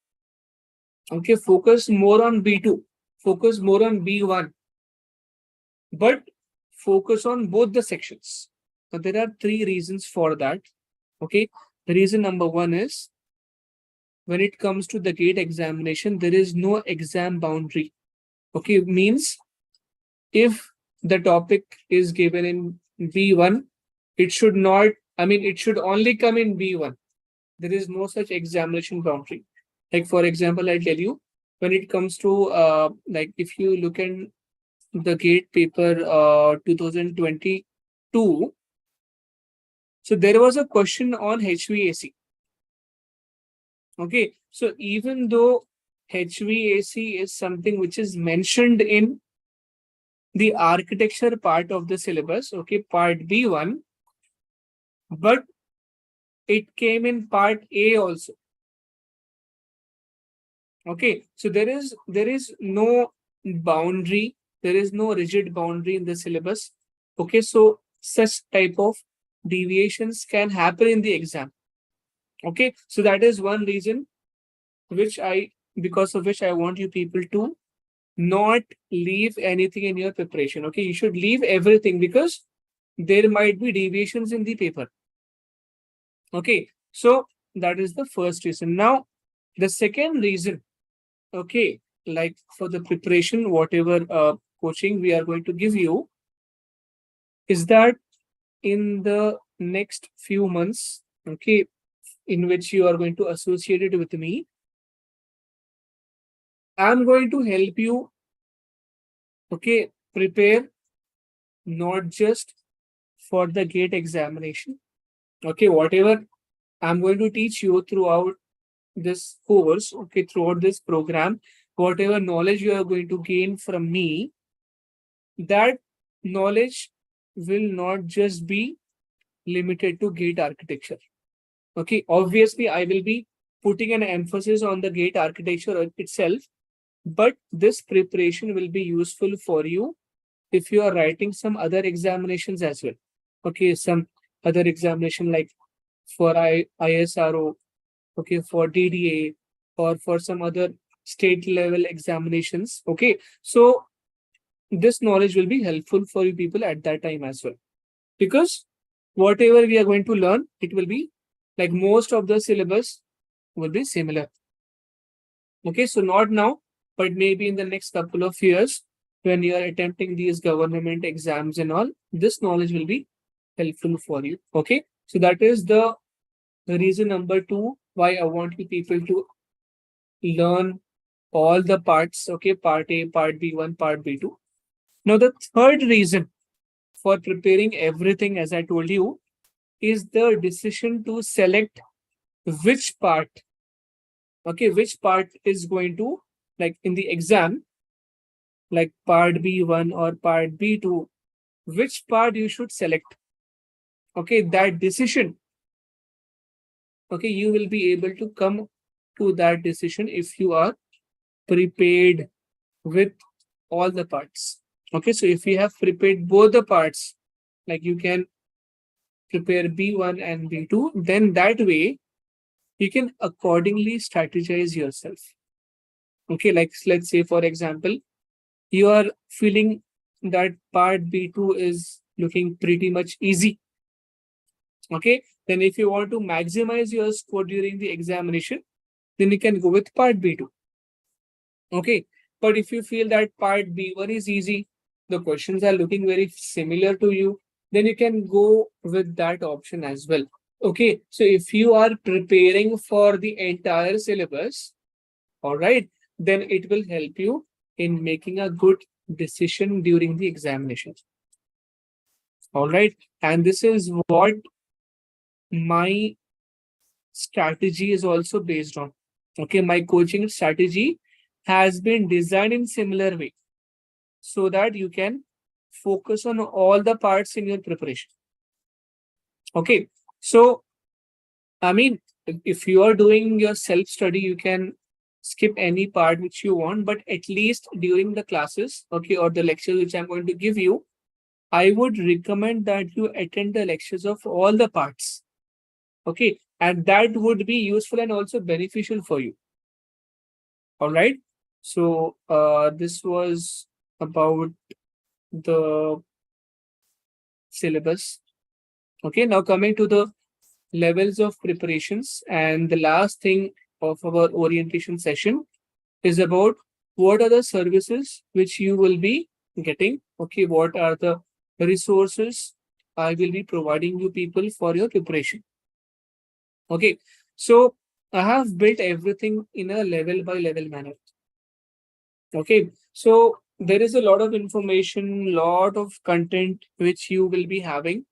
Okay, focus more on B2, focus more on B1, but focus on both the sections. So there are 3 reasons for that. Okay, the reason number 1 is, when it comes to the GATE examination, there is no exam boundary. Okay, means if the topic is given in B1, it should not, it should only come in B1. There is no such examination boundary. Like for example, I tell you, when it comes to like if you look in the GATE paper 2022, so there was a question on HVAC. Okay, so even though HVAC is something which is mentioned in the architecture part of the syllabus, okay, part B1, but it came in part A also. Okay, so there is no boundary, there is no rigid boundary in the syllabus. Okay, so such type of deviations can happen in the exam. Okay, so that is one reason because of which I want you people to not leave anything in your preparation. Okay, you should leave everything because there might be deviations in the paper. Okay, so that is the first reason. Now, the second reason, okay, like for the preparation, whatever coaching we are going to give you, is that in the next few months, okay, in which you are going to associate it with me, I'm going to help you, okay, prepare not just for the GATE examination. Okay, whatever I'm going to teach you throughout this course, okay, throughout this program, whatever knowledge you are going to gain from me, that knowledge will not just be limited to gate architecture. Okay, obviously, I will be putting an emphasis on the gate architecture itself, but this preparation will be useful for you if you are writing some other examinations as well. Okay, some other examination like for ISRO, okay, for DDA, or for some other state level examinations. Okay, so this knowledge will be helpful for you people at that time as well, because whatever we are going to learn, it will be like most of the syllabus will be similar. Okay, so not now, but maybe in the next couple of years, when you are attempting these government exams and all, this knowledge will be helpful for you. Okay, so that is the reason number two why I want you people to learn all the parts. Okay, part A, part B1, part B2. Now, the third reason for preparing everything, as I told you, is the decision to select which part. Okay, which part is going to, like in the exam, like part B1 or part B2, which part you should select. Okay, that decision. Okay, you will be able to come to that decision if you are prepared with all the parts. Okay, so if you have prepared both the parts, like you can prepare B1 and B2, then that way you can accordingly strategize yourself. Okay, like let's say, for example, you are feeling that part B2 is looking pretty much easy. Okay, then if you want to maximize your score during the examination, then you can go with part B2. Okay, but if you feel that part B1 is easy, the questions are looking very similar to you, then you can go with that option as well. Okay, so if you are preparing for the entire syllabus, all right, then it will help you in making a good decision during the examination. All right, and this is what my strategy is also based on. Okay, my coaching strategy has been designed in similar way so that you can focus on all the parts in your preparation. Okay, so I mean, if you are doing your self study, you can skip any part which you want, but at least during the classes, okay, or the lectures which I'm going to give you, I would recommend that you attend the lectures of all the parts. Okay, and that would be useful and also beneficial for you. All right, so this was about the syllabus. Okay, now coming to the levels of preparations, and the last thing of our orientation session is about what are the services which you will be getting. Okay, what are the resources I will be providing you people for your preparation. Okay, so I have built everything in a level by level manner. Okay, so there is a lot of information, lot of content which you will be having.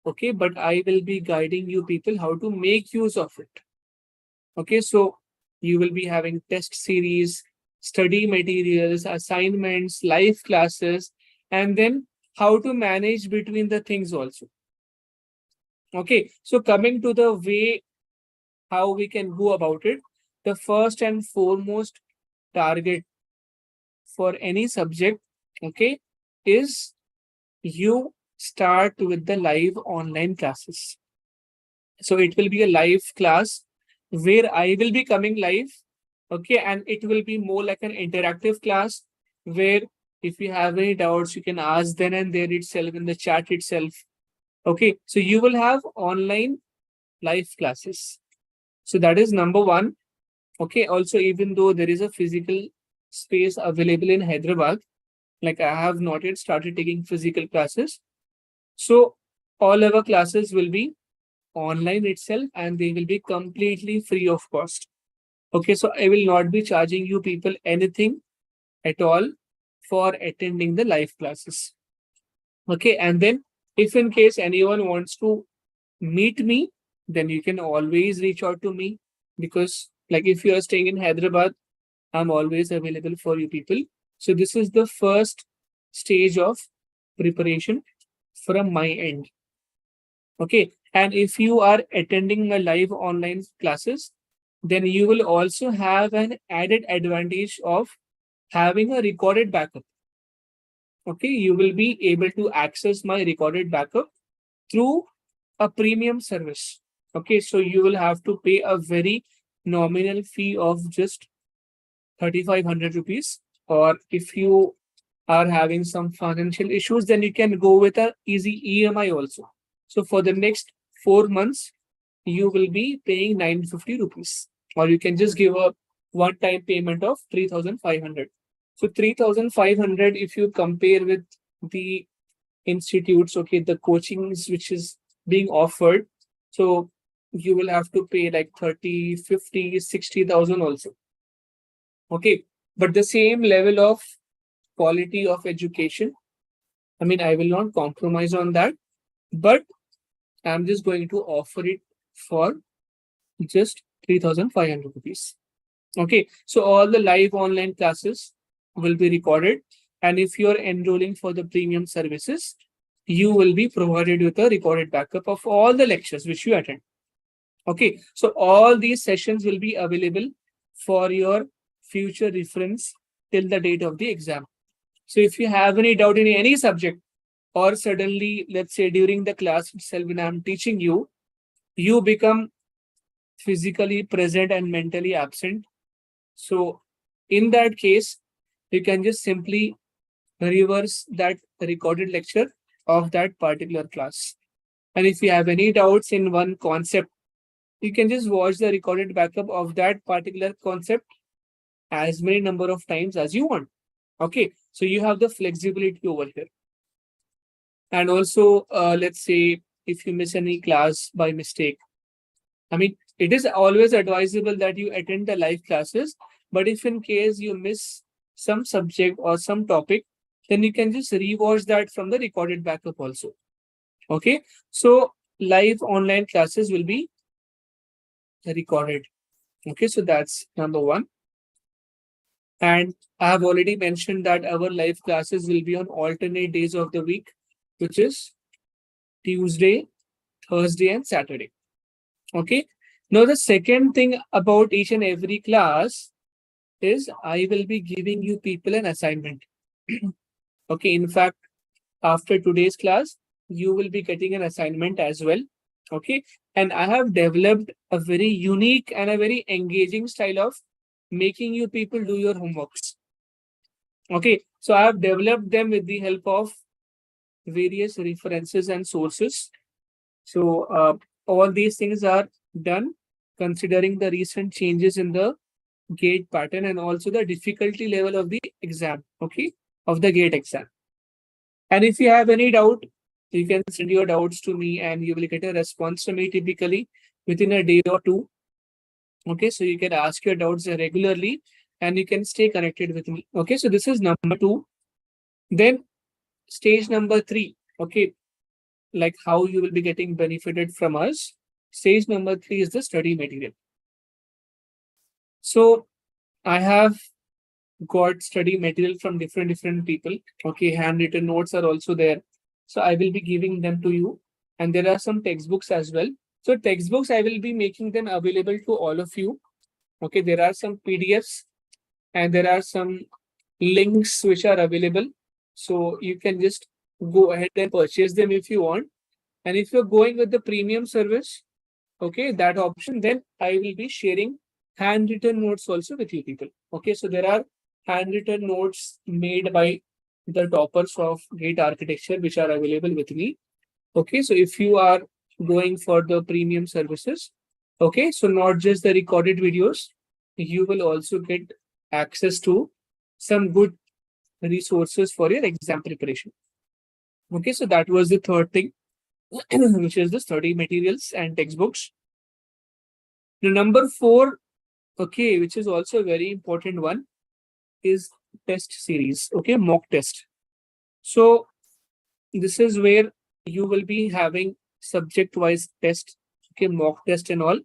Okay, but I will be guiding you people how to make use of it. Okay, so you will be having test series, study materials, assignments, live classes, and then how to manage between the things also. Okay, so coming to the way how we can go about it, the first and foremost target for any subject, okay, is you start with the live online classes. So it will be a live class where I will be coming live, okay, and it will be more like an interactive class where if you have any doubts, you can ask then and there itself in the chat itself. Okay, so you will have online live classes. So that is number one. Okay, also, even though there is a physical space available in Hyderabad, like I have not yet started taking physical classes. So all our classes will be online itself and they will be completely free of cost. Okay, so I will not be charging you people anything at all for attending the live classes. Okay, and then if in case anyone wants to meet me, then you can always reach out to me, because like if you are staying in Hyderabad, I'm always available for you people. So this is the first stage of preparation from my end. Okay. And if you are attending a live online classes, then you will also have an added advantage of having a recorded backup. Okay. You will be able to access my recorded backup through a premium service. Okay. So you will have to pay a very nominal fee of just 3,500 rupees. Or if you are having some financial issues, then you can go with a easy EMI also. So for the next 4 months, you will be paying 950 rupees, or you can just give a one-time payment of 3,500. So 3,500, if you compare with the institutes, okay, the coachings which is being offered, so you will have to pay like 30, 50, 60,000 also. Okay, but the same level of quality of education, I mean, I will not compromise on that, but I'm just going to offer it for just 3,500 rupees. Okay, so all the live online classes will be recorded. And if you're enrolling for the premium services, you will be provided with a recorded backup of all the lectures which you attend. Okay, so all these sessions will be available for your future reference till the date of the exam. So if you have any doubt in any subject, or suddenly, let's say during the class itself, when I'm teaching you, you become physically present and mentally absent. So in that case, you can just simply reverse that recorded lecture of that particular class. And if you have any doubts in one concept, you can just watch the recorded backup of that particular concept as many number of times as you want. Okay, so you have the flexibility over here. And also, let's say if you miss any class by mistake, I mean, it is always advisable that you attend the live classes, but if in case you miss some subject or some topic, then you can just rewatch that from the recorded backup also. Okay, so live online classes will be recorded. Okay, so that's number one. And I have already mentioned that our live classes will be on alternate days of the week, which is Tuesday, Thursday, and Saturday. Okay. Now, the second thing about each and every class is I will be giving you people an assignment. Okay. In fact, after today's class, you will be getting an assignment as well. Okay. And I have developed a very unique and a very engaging style of making you people do your homeworks. Okay. So I have developed them with the help of various references and sources. So all these things are done considering the recent changes in the gate pattern and also the difficulty level of the exam, okay, of the gate exam. And if you have any doubt, you can send your doubts to me and you will get a response to me typically within a day or two. Okay, so you can ask your doubts regularly and you can stay connected with me. Okay, so this is number 2. Then stage number 3, okay, like how you will be getting benefited from us. Stage number 3 is the study material. So I have got study material from different people. Okay, handwritten notes are also there. So I will be giving them to you. And there are some textbooks as well. So textbooks, I will be making them available to all of you. Okay, there are some PDFs and there are some links which are available. So you can just go ahead and purchase them if you want. And if you're going with the premium service, okay, that option, then I will be sharing handwritten notes also with you people. Okay, so there are handwritten notes made by the toppers of Gate Architecture which are available with me. Okay, so if you are going for the premium services, okay, so not just the recorded videos, you will also get access to some good resources for your exam preparation. Okay, so that was the third thing, which is the study materials and textbooks. The number 4, okay, which is also a very important one, is test series. Okay, mock test. So this is where you will be having subject-wise test, okay, mock test and all.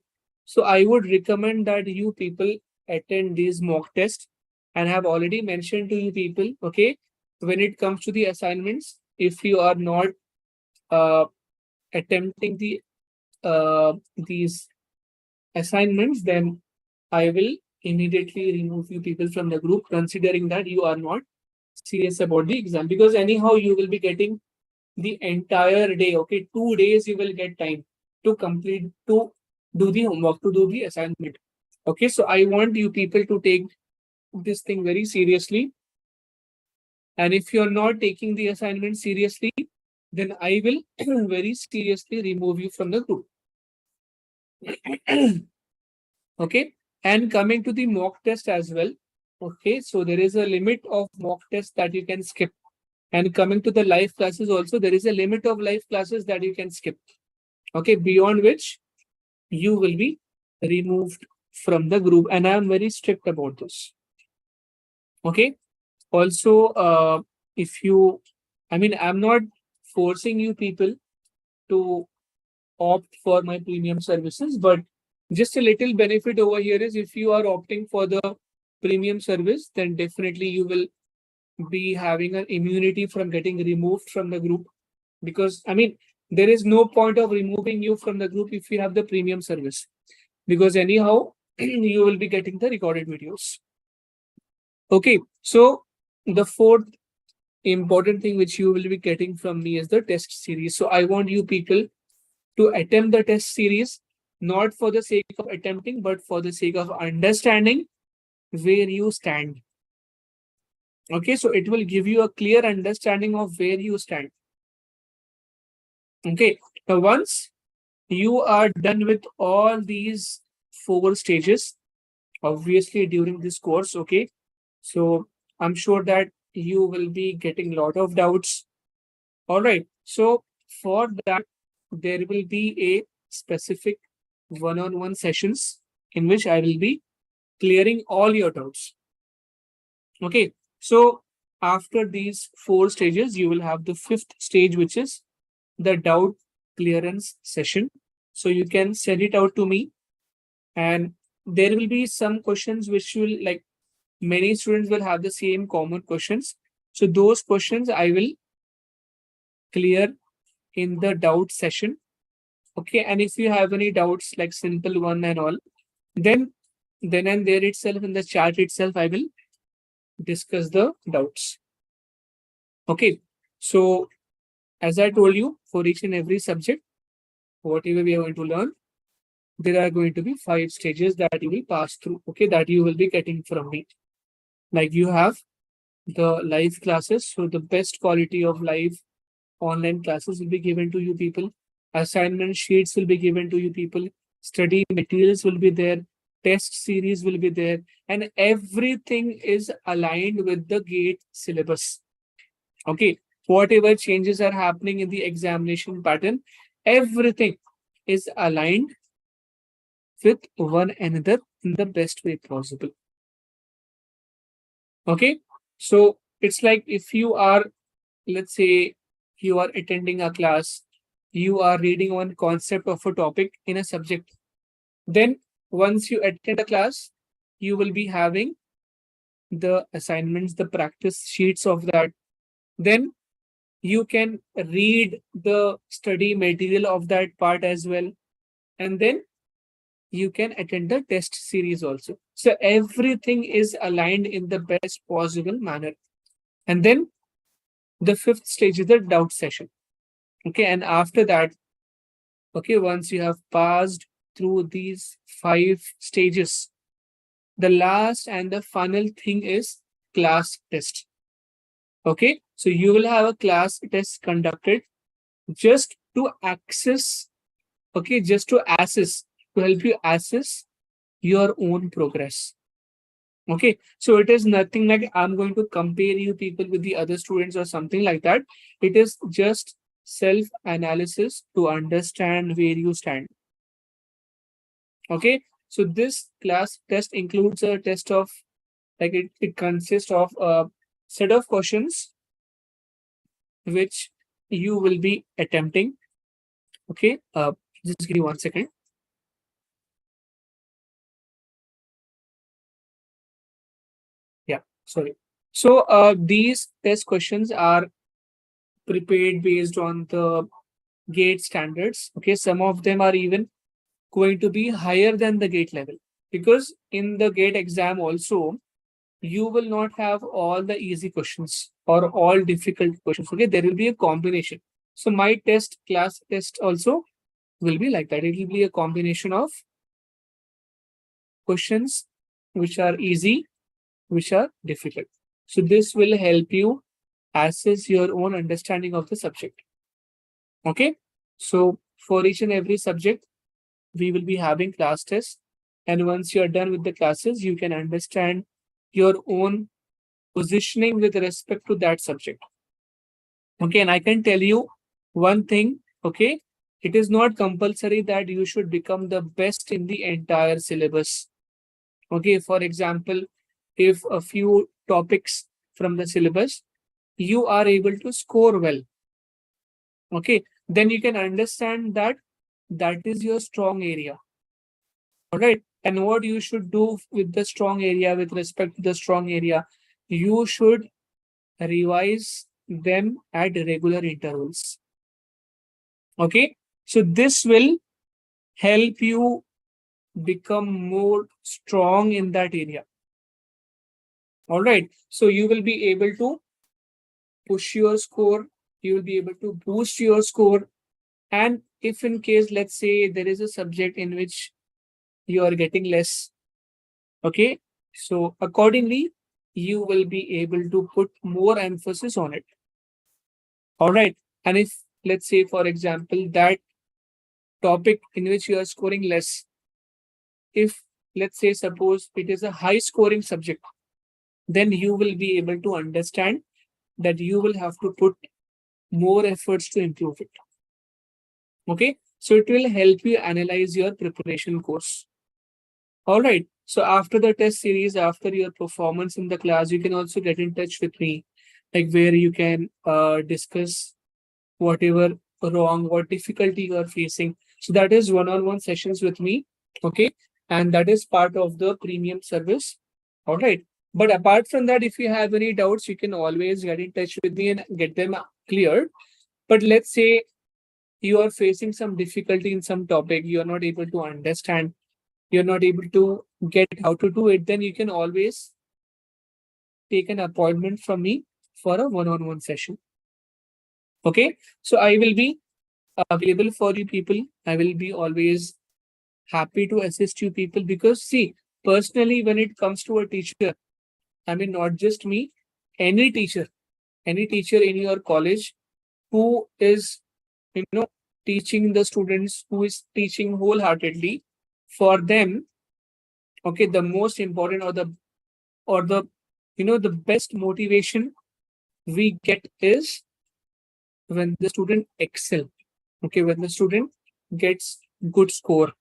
So I would recommend that you people attend these mock tests, and have already mentioned to you people, okay, when it comes to the assignments, if you are not attempting these assignments, then I will immediately remove you people from the group, considering that you are not serious about the exam. Because anyhow, you will be getting the entire day. Okay, 2 days you will get time to complete, to do the homework, to do the assignment. Okay, so I want you people to take this thing very seriously. And if you're not taking the assignment seriously, then I will very seriously remove you from the group. Okay, and coming to the mock test as well. Okay, so there is a limit of mock test that you can skip. And coming to the live classes also, there is a limit of live classes that you can skip. Okay, beyond which you will be removed from the group. And I am very strict about this. Okay, also, if you, I mean, I'm not forcing you people to opt for my premium services, but just a little benefit over here is if you are opting for the premium service, then definitely you will be having an immunity from getting removed from the group. Because I mean, there is no point of removing you from the group if you have the premium service, because anyhow you will be getting the recorded videos. Okay, so the fourth important thing which you will be getting from me is the test series. So I want you people to attempt the test series, not for the sake of attempting, but for the sake of understanding where you stand. Okay, so it will give you a clear understanding of where you stand. Okay, now once you are done with all these 4 stages, obviously during this course, okay, so I'm sure that you will be getting a lot of doubts. All right, so for that, there will be a specific one-on-one sessions in which I will be clearing all your doubts. Okay, so after these 4 stages, you will have the 5th stage, which is the doubt clearance session. So you can send it out to me, and there will be some questions which will, like, many students will have the same common questions. So those questions I will clear in the doubt session. Okay, and if you have any doubts, like simple one and all, then and there itself in the chat itself, I will discuss the doubts. Okay, so as I told you, for each and every subject, whatever we are going to learn, there are going to be 5 stages that you will pass through. Okay, that you will be getting from me. Like you have the live classes, so the best quality of live online classes will be given to you people. Assignment sheets will be given to you people. Study materials will be there. Test series will be there. And everything is aligned with the GATE syllabus. Okay. Whatever changes are happening in the examination pattern, everything is aligned with one another in the best way possible. Okay. So it's like if you are, let's say, you are attending a class, you are reading one concept of a topic in a subject. Then once you attend a class, you will be having the assignments, the practice sheets of that. Then you can read the study material of that part as well. And then you can attend the test series also. So everything is aligned in the best possible manner. And then the 5th stage is the doubt session. Okay, and after that, okay, once you have passed through these 5 stages, the last and the final thing is class test. Okay, so you will have a class test conducted just to access, okay, just to assess, to help you assess your own progress. Okay, so it is nothing like I'm going to compare you people with the other students or something like that. It is just self-analysis to understand where you stand. Okay, so this class test includes a test of, like, it consists of a set of questions which you will be attempting. Okay, just give me 1 second. Yeah, sorry. So these test questions are prepared based on the GATE standards. Okay, some of them are even going to be higher than the GATE level, because in the GATE exam also you will not have all the easy questions or all difficult questions. Okay, there will be a combination. So my test, class test also will be like that. It will be a combination of questions which are easy, which are difficult. So this will help you assess your own understanding of the subject. Okay, so for each and every subject, we will be having class tests. And once you are done with the classes, you can understand your own positioning with respect to that subject. Okay, and I can tell you one thing. Okay, it is not compulsory that you should become the best in the entire syllabus. Okay, for example, if a few topics from the syllabus you are able to score well, okay, then you can understand that that is your strong area. All right, and what you should do with the strong area, with respect to the strong area, you should revise them at regular intervals. Okay, so this will help you become more strong in that area. All right, so you will be able to push your score, you will be able to boost your score. And if in case, let's say there is a subject in which you are getting less, okay, so accordingly you will be able to put more emphasis on it. All right, and if, let's say for example, that topic in which you are scoring less, if, let's say, suppose it is a high scoring subject, then you will be able to understand that you will have to put more efforts to improve it. Okay, so it will help you analyze your preparation course. All right, so after the test series, after your performance in the class, you can also get in touch with me, like where you can discuss whatever wrong, what difficulty you are facing. So that is one-on-one sessions with me. Okay, and that is part of the premium service. All right, but apart from that, if you have any doubts, you can always get in touch with me and get them cleared. But let's say you are facing some difficulty in some topic, you are not able to understand, you're not able to get how to do it, then you can always take an appointment from me for a one-on-one session. Okay, so I will be available for you people. I will be always happy to assist you people, because see, personally, when it comes to a teacher, I mean, not just me, any teacher in your college who is, teaching the students, who is teaching wholeheartedly, for them, okay, the most important, or the the best motivation we get is when the student excel. Okay, when the student gets good score.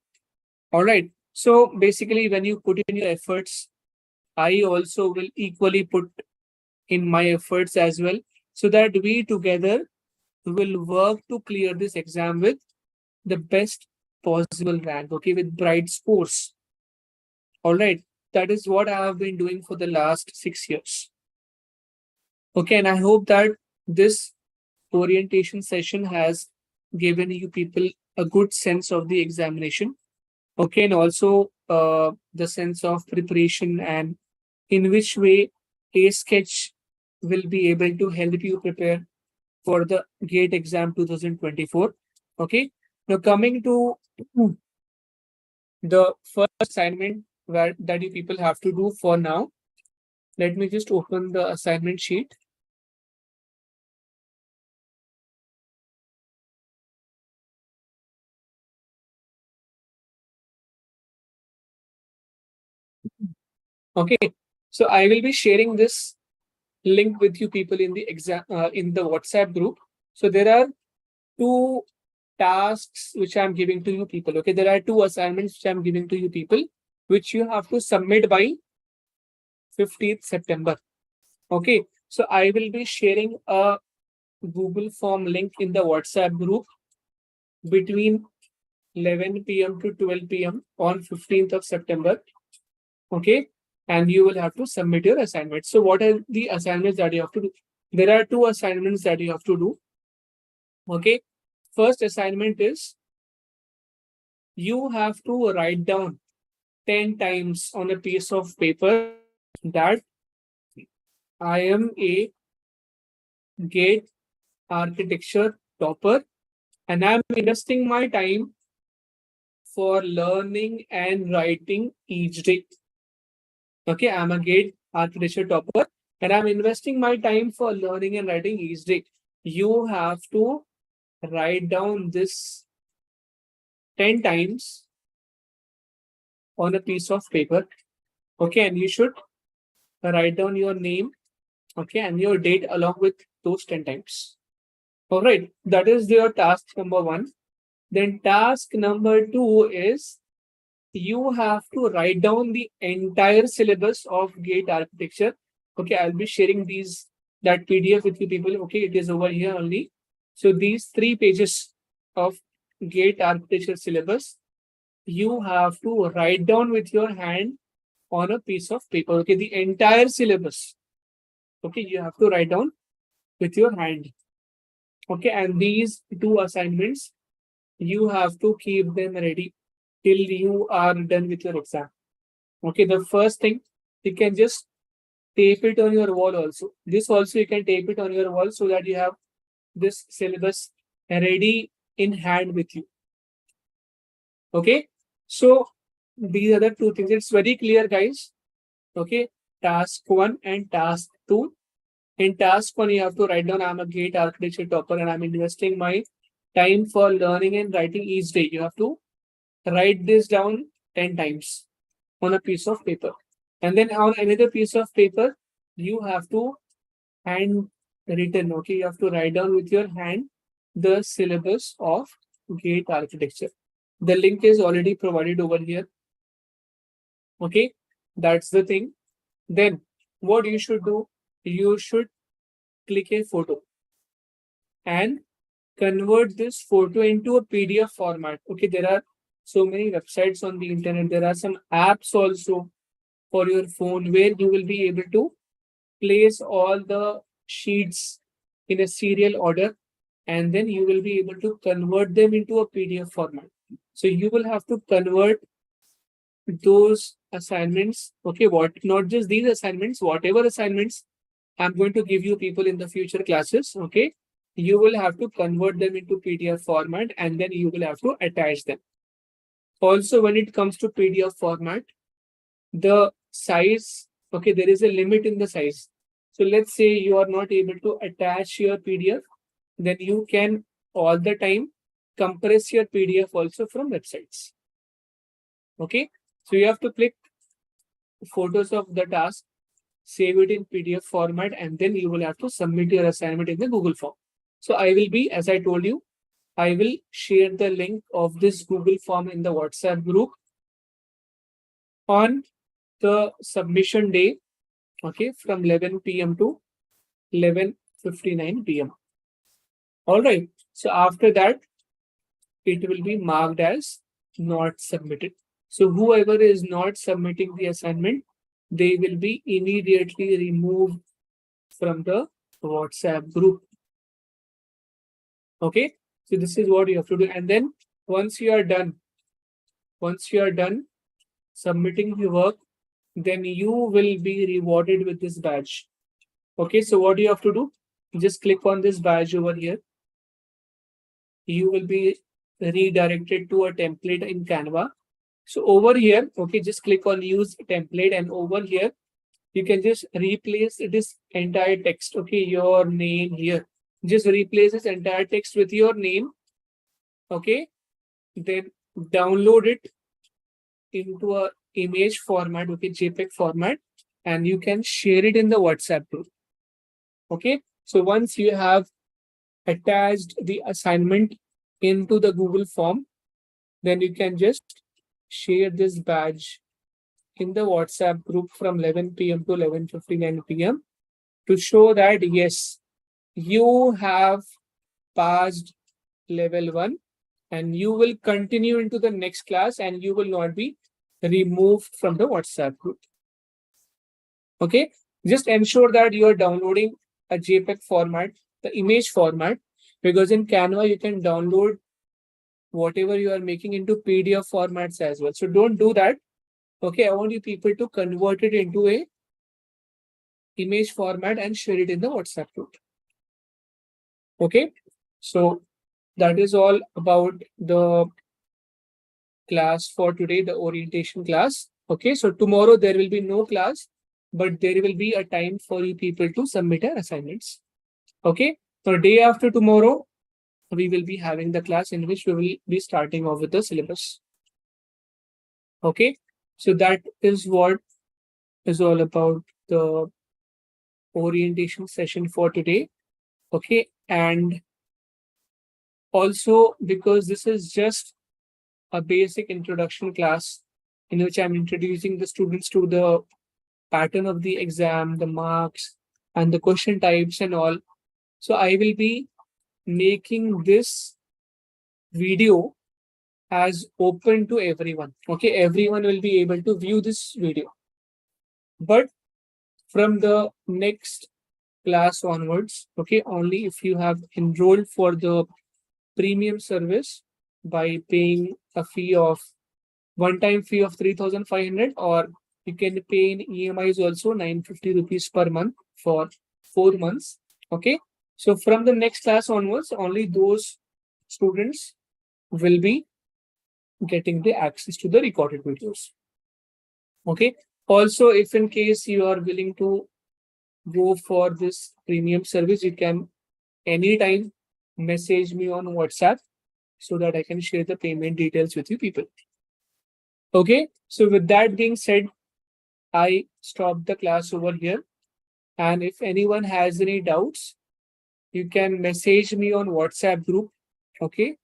All right, so basically when you put in your efforts, I also will equally put in my efforts as well, so that we together will work to clear this exam with the best possible rank, okay, with bright scores. All right, that is what I have been doing for the last 6 years. Okay, and I hope that this orientation session has given you people a good sense of the examination. Okay, and also the sense of preparation, and in which way ASketch will be able to help you prepare for the GATE exam 2024. Okay, now coming to the first assignment that you people have to do for now. Let me just open the assignment sheet. Okay, so I will be sharing this link with you people in the exam in the WhatsApp group. So there are two tasks which I'm giving to you people. Okay, there are two assignments which I'm giving to you people, which you have to submit by 15th September. Okay, so I will be sharing a Google form link in the WhatsApp group between 11 p.m. to 12 p.m. on 15th of September. Okay, and you will have to submit your assignment. So what are the assignments that you have to do? There are two assignments that you have to do. Okay. First assignment is you have to write down 10 times on a piece of paper that I am a gate architecture topper and I'm investing my time for learning and writing each day. Okay, I'm a gate architecture topper and I'm investing my time for learning and writing each day. You have to write down this 10 times on a piece of paper. Okay, and you should write down your name, okay, and your date along with those 10 times. All right, that is your task number one. Then task number two is you have to write down the entire syllabus of gate architecture. Okay, I'll be sharing that PDF with you people. Okay, it is over here only. So these 3 pages of gate architecture syllabus, you have to write down with your hand on a piece of paper. Okay, the entire syllabus. Okay, you have to write down with your hand. Okay, and these 2 assignments, you have to keep them ready till you are done with your exam. Okay, the first thing, you can just tape it on your wall also. This also you can tape it on your wall so that you have this syllabus ready in hand with you. Okay, so these are the 2 things. It's very clear, guys. Okay, task 1 and task 2. In task 1, you have to write down I'm a gate architecture topper and I'm investing my time for learning and writing each day. You have to write this down 10 times on a piece of paper. And then on another piece of paper, you have to hand written. Okay, you have to write down with your hand the syllabus of gate architecture. The link is already provided over here. Okay, that's the thing. Then what you should do, you should click a photo and convert this photo into a PDF format. Okay, there are so many websites on the internet. There are some apps also for your phone where you will be able to place all the sheets in a serial order and then you will be able to convert them into a PDF format. So you will have to convert those assignments. Okay, what not just these assignments, whatever assignments I'm going to give you people in the future classes. Okay, you will have to convert them into PDF format and then you will have to attach them. Also, when it comes to PDF format, the size, okay, there is a limit in the size. So let's say you are not able to attach your PDF, then you can all the time compress your PDF also from websites. Okay, so you have to click photos of the task, save it in PDF format, and then you will have to submit your assignment in the Google form. So I will be, as I told you, I will share the link of this Google form in the WhatsApp group on the submission day, okay, from 11 p.m. to 11:59 p.m. All right. So after that, it will be marked as not submitted. So whoever is not submitting the assignment, they will be immediately removed from the WhatsApp group. Okay. So this is what you have to do. And then once you are done submitting the work, then you will be rewarded with this badge. Okay, so what do you have to do? Just click on this badge over here. You will be redirected to a template in Canva. So over here, okay, just click on use template and over here, you can just replace this entire text. Okay, your name here. Just replace this entire text with your name. Okay, then download it into a image format, okay, JPEG format, and you can share it in the WhatsApp group. Okay, so once you have attached the assignment into the Google form, then you can just share this badge in the WhatsApp group from 11 p.m. to 11:59 p.m. to show that yes, you have passed level 1 and you will continue into the next class and you will not be removed from the WhatsApp group. Okay, just ensure that you are downloading a JPEG format, the image format, because in Canva you can download whatever you are making into PDF formats as well. So don't do that. Okay, I want you people to convert it into a image format and share it in the WhatsApp group. Okay, so that is all about the class for today, the orientation class. Okay, so tomorrow there will be no class, but there will be a time for you people to submit your assignments. Okay, so day after tomorrow, we will be having the class in which we will be starting off with the syllabus. Okay, so that is what is all about the orientation session for today. Okay, and also because this is just a basic introduction class in which I'm introducing the students to the pattern of the exam, the marks, and the question types and all. So I will be making this video as open to everyone. Okay, everyone will be able to view this video. But from the next class onwards, okay, only if you have enrolled for the premium service by paying a fee of one-time fee of 3,500, or you can pay in EMIs also 950 rupees per month for 4 months. Okay, so from the next class onwards, only those students will be getting the access to the recorded videos. Okay, also if in case you are willing to go for this premium service, you can anytime message me on WhatsApp so that I can share the payment details with you people. Okay, so with that being said, I stop the class over here. And if anyone has any doubts, you can message me on WhatsApp group. Okay,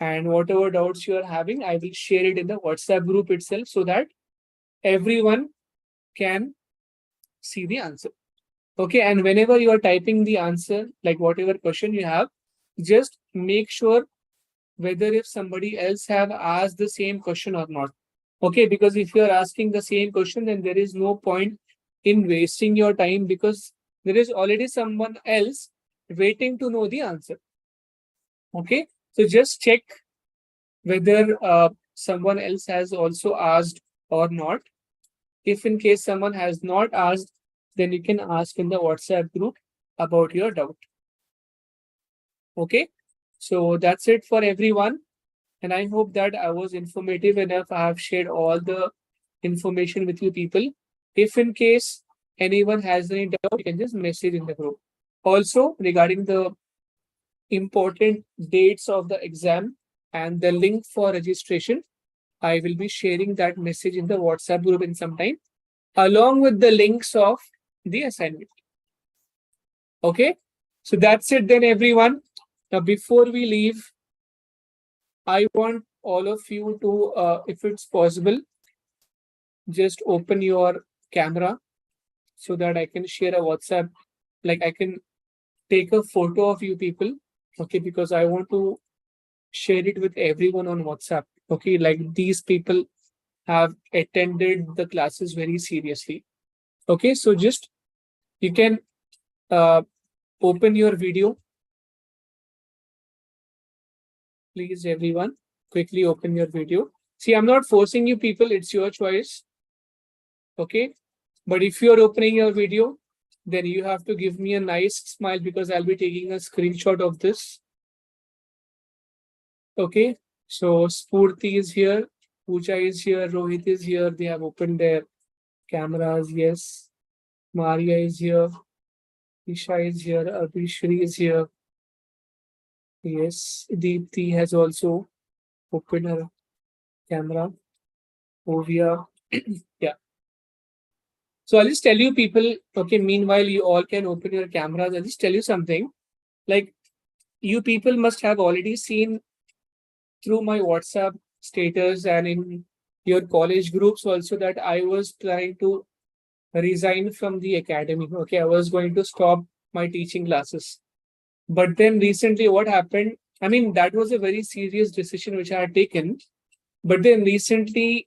and whatever doubts you are having, I will share it in the WhatsApp group itself so that everyone can see the answer. Okay, and whenever you are typing the answer, like whatever question you have, just make sure whether if somebody else have asked the same question or not. Okay, because if you are asking the same question, then there is no point in wasting your time because there is already someone else waiting to know the answer. Okay, so just check whether someone else has also asked or not. If in case someone has not asked, then you can ask in the WhatsApp group about your doubt. Okay, so that's it for everyone. And I hope that I was informative enough. I have shared all the information with you people. If in case anyone has any doubt, you can just message in the group. Also, regarding the important dates of the exam and the link for registration, I will be sharing that message in the WhatsApp group in some time, along with the links of the assignment. Okay, so that's it then, everyone. Now, before we leave, I want all of you to, if it's possible, just open your camera so that I can share a WhatsApp, like I can take a photo of you people. Okay, because I want to share it with everyone on WhatsApp. Okay, like these people have attended the classes very seriously. Okay, so just you can open your video. Please, everyone, quickly open your video. See, I'm not forcing you people, it's your choice. Okay, but if you're opening your video, then you have to give me a nice smile because I'll be taking a screenshot of this. Okay, so Spurti is here, Pooja is here, Rohit is here. They have opened their cameras. Yes, Maria is here, Isha is here, Abhishri is here. Yes, Deepthi has also opened her camera. Ovia, yeah. So I'll just tell you people, okay, meanwhile you all can open your cameras. I'll just tell you something. Like you people must have already seen through my WhatsApp status and in your college groups also that I was trying to resign from the academy. Okay, I was going to stop my teaching classes. But then recently what happened? I mean, that was a very serious decision which I had taken. But then recently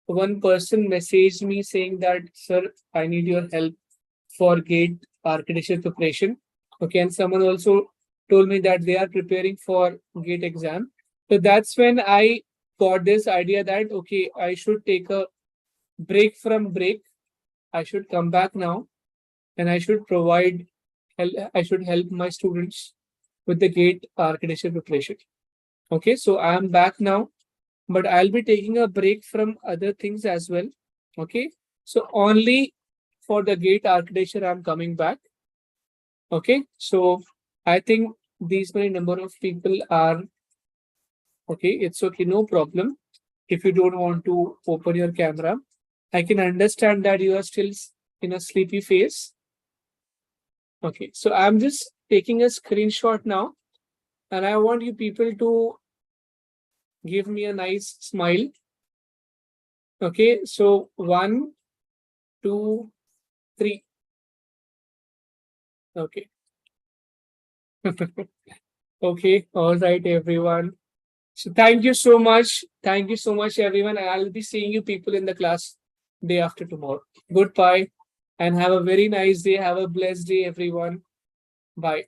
one person messaged me saying that, sir, I need your help for gate architecture preparation. Okay, and someone also told me that they are preparing for GATE exam. So that's when I got this idea that, okay, I should take a break from break. I should come back now and I should I should help my students with the GATE architecture preparation. Okay, so I am back now, but I'll be taking a break from other things as well. Okay, so only for the GATE architecture, I'm coming back. Okay, so I think these many number of people are okay. It's okay, no problem. If you don't want to open your camera, I can understand that you are still in a sleepy phase. Okay, so I'm just taking a screenshot now, and I want you people to give me a nice smile. Okay, so 1, 2, 3. Okay. Okay, all right, everyone. So thank you so much. Thank you so much, everyone. And I'll be seeing you people in the class day after tomorrow. Goodbye and have a very nice day. Have a blessed day, everyone. Bye.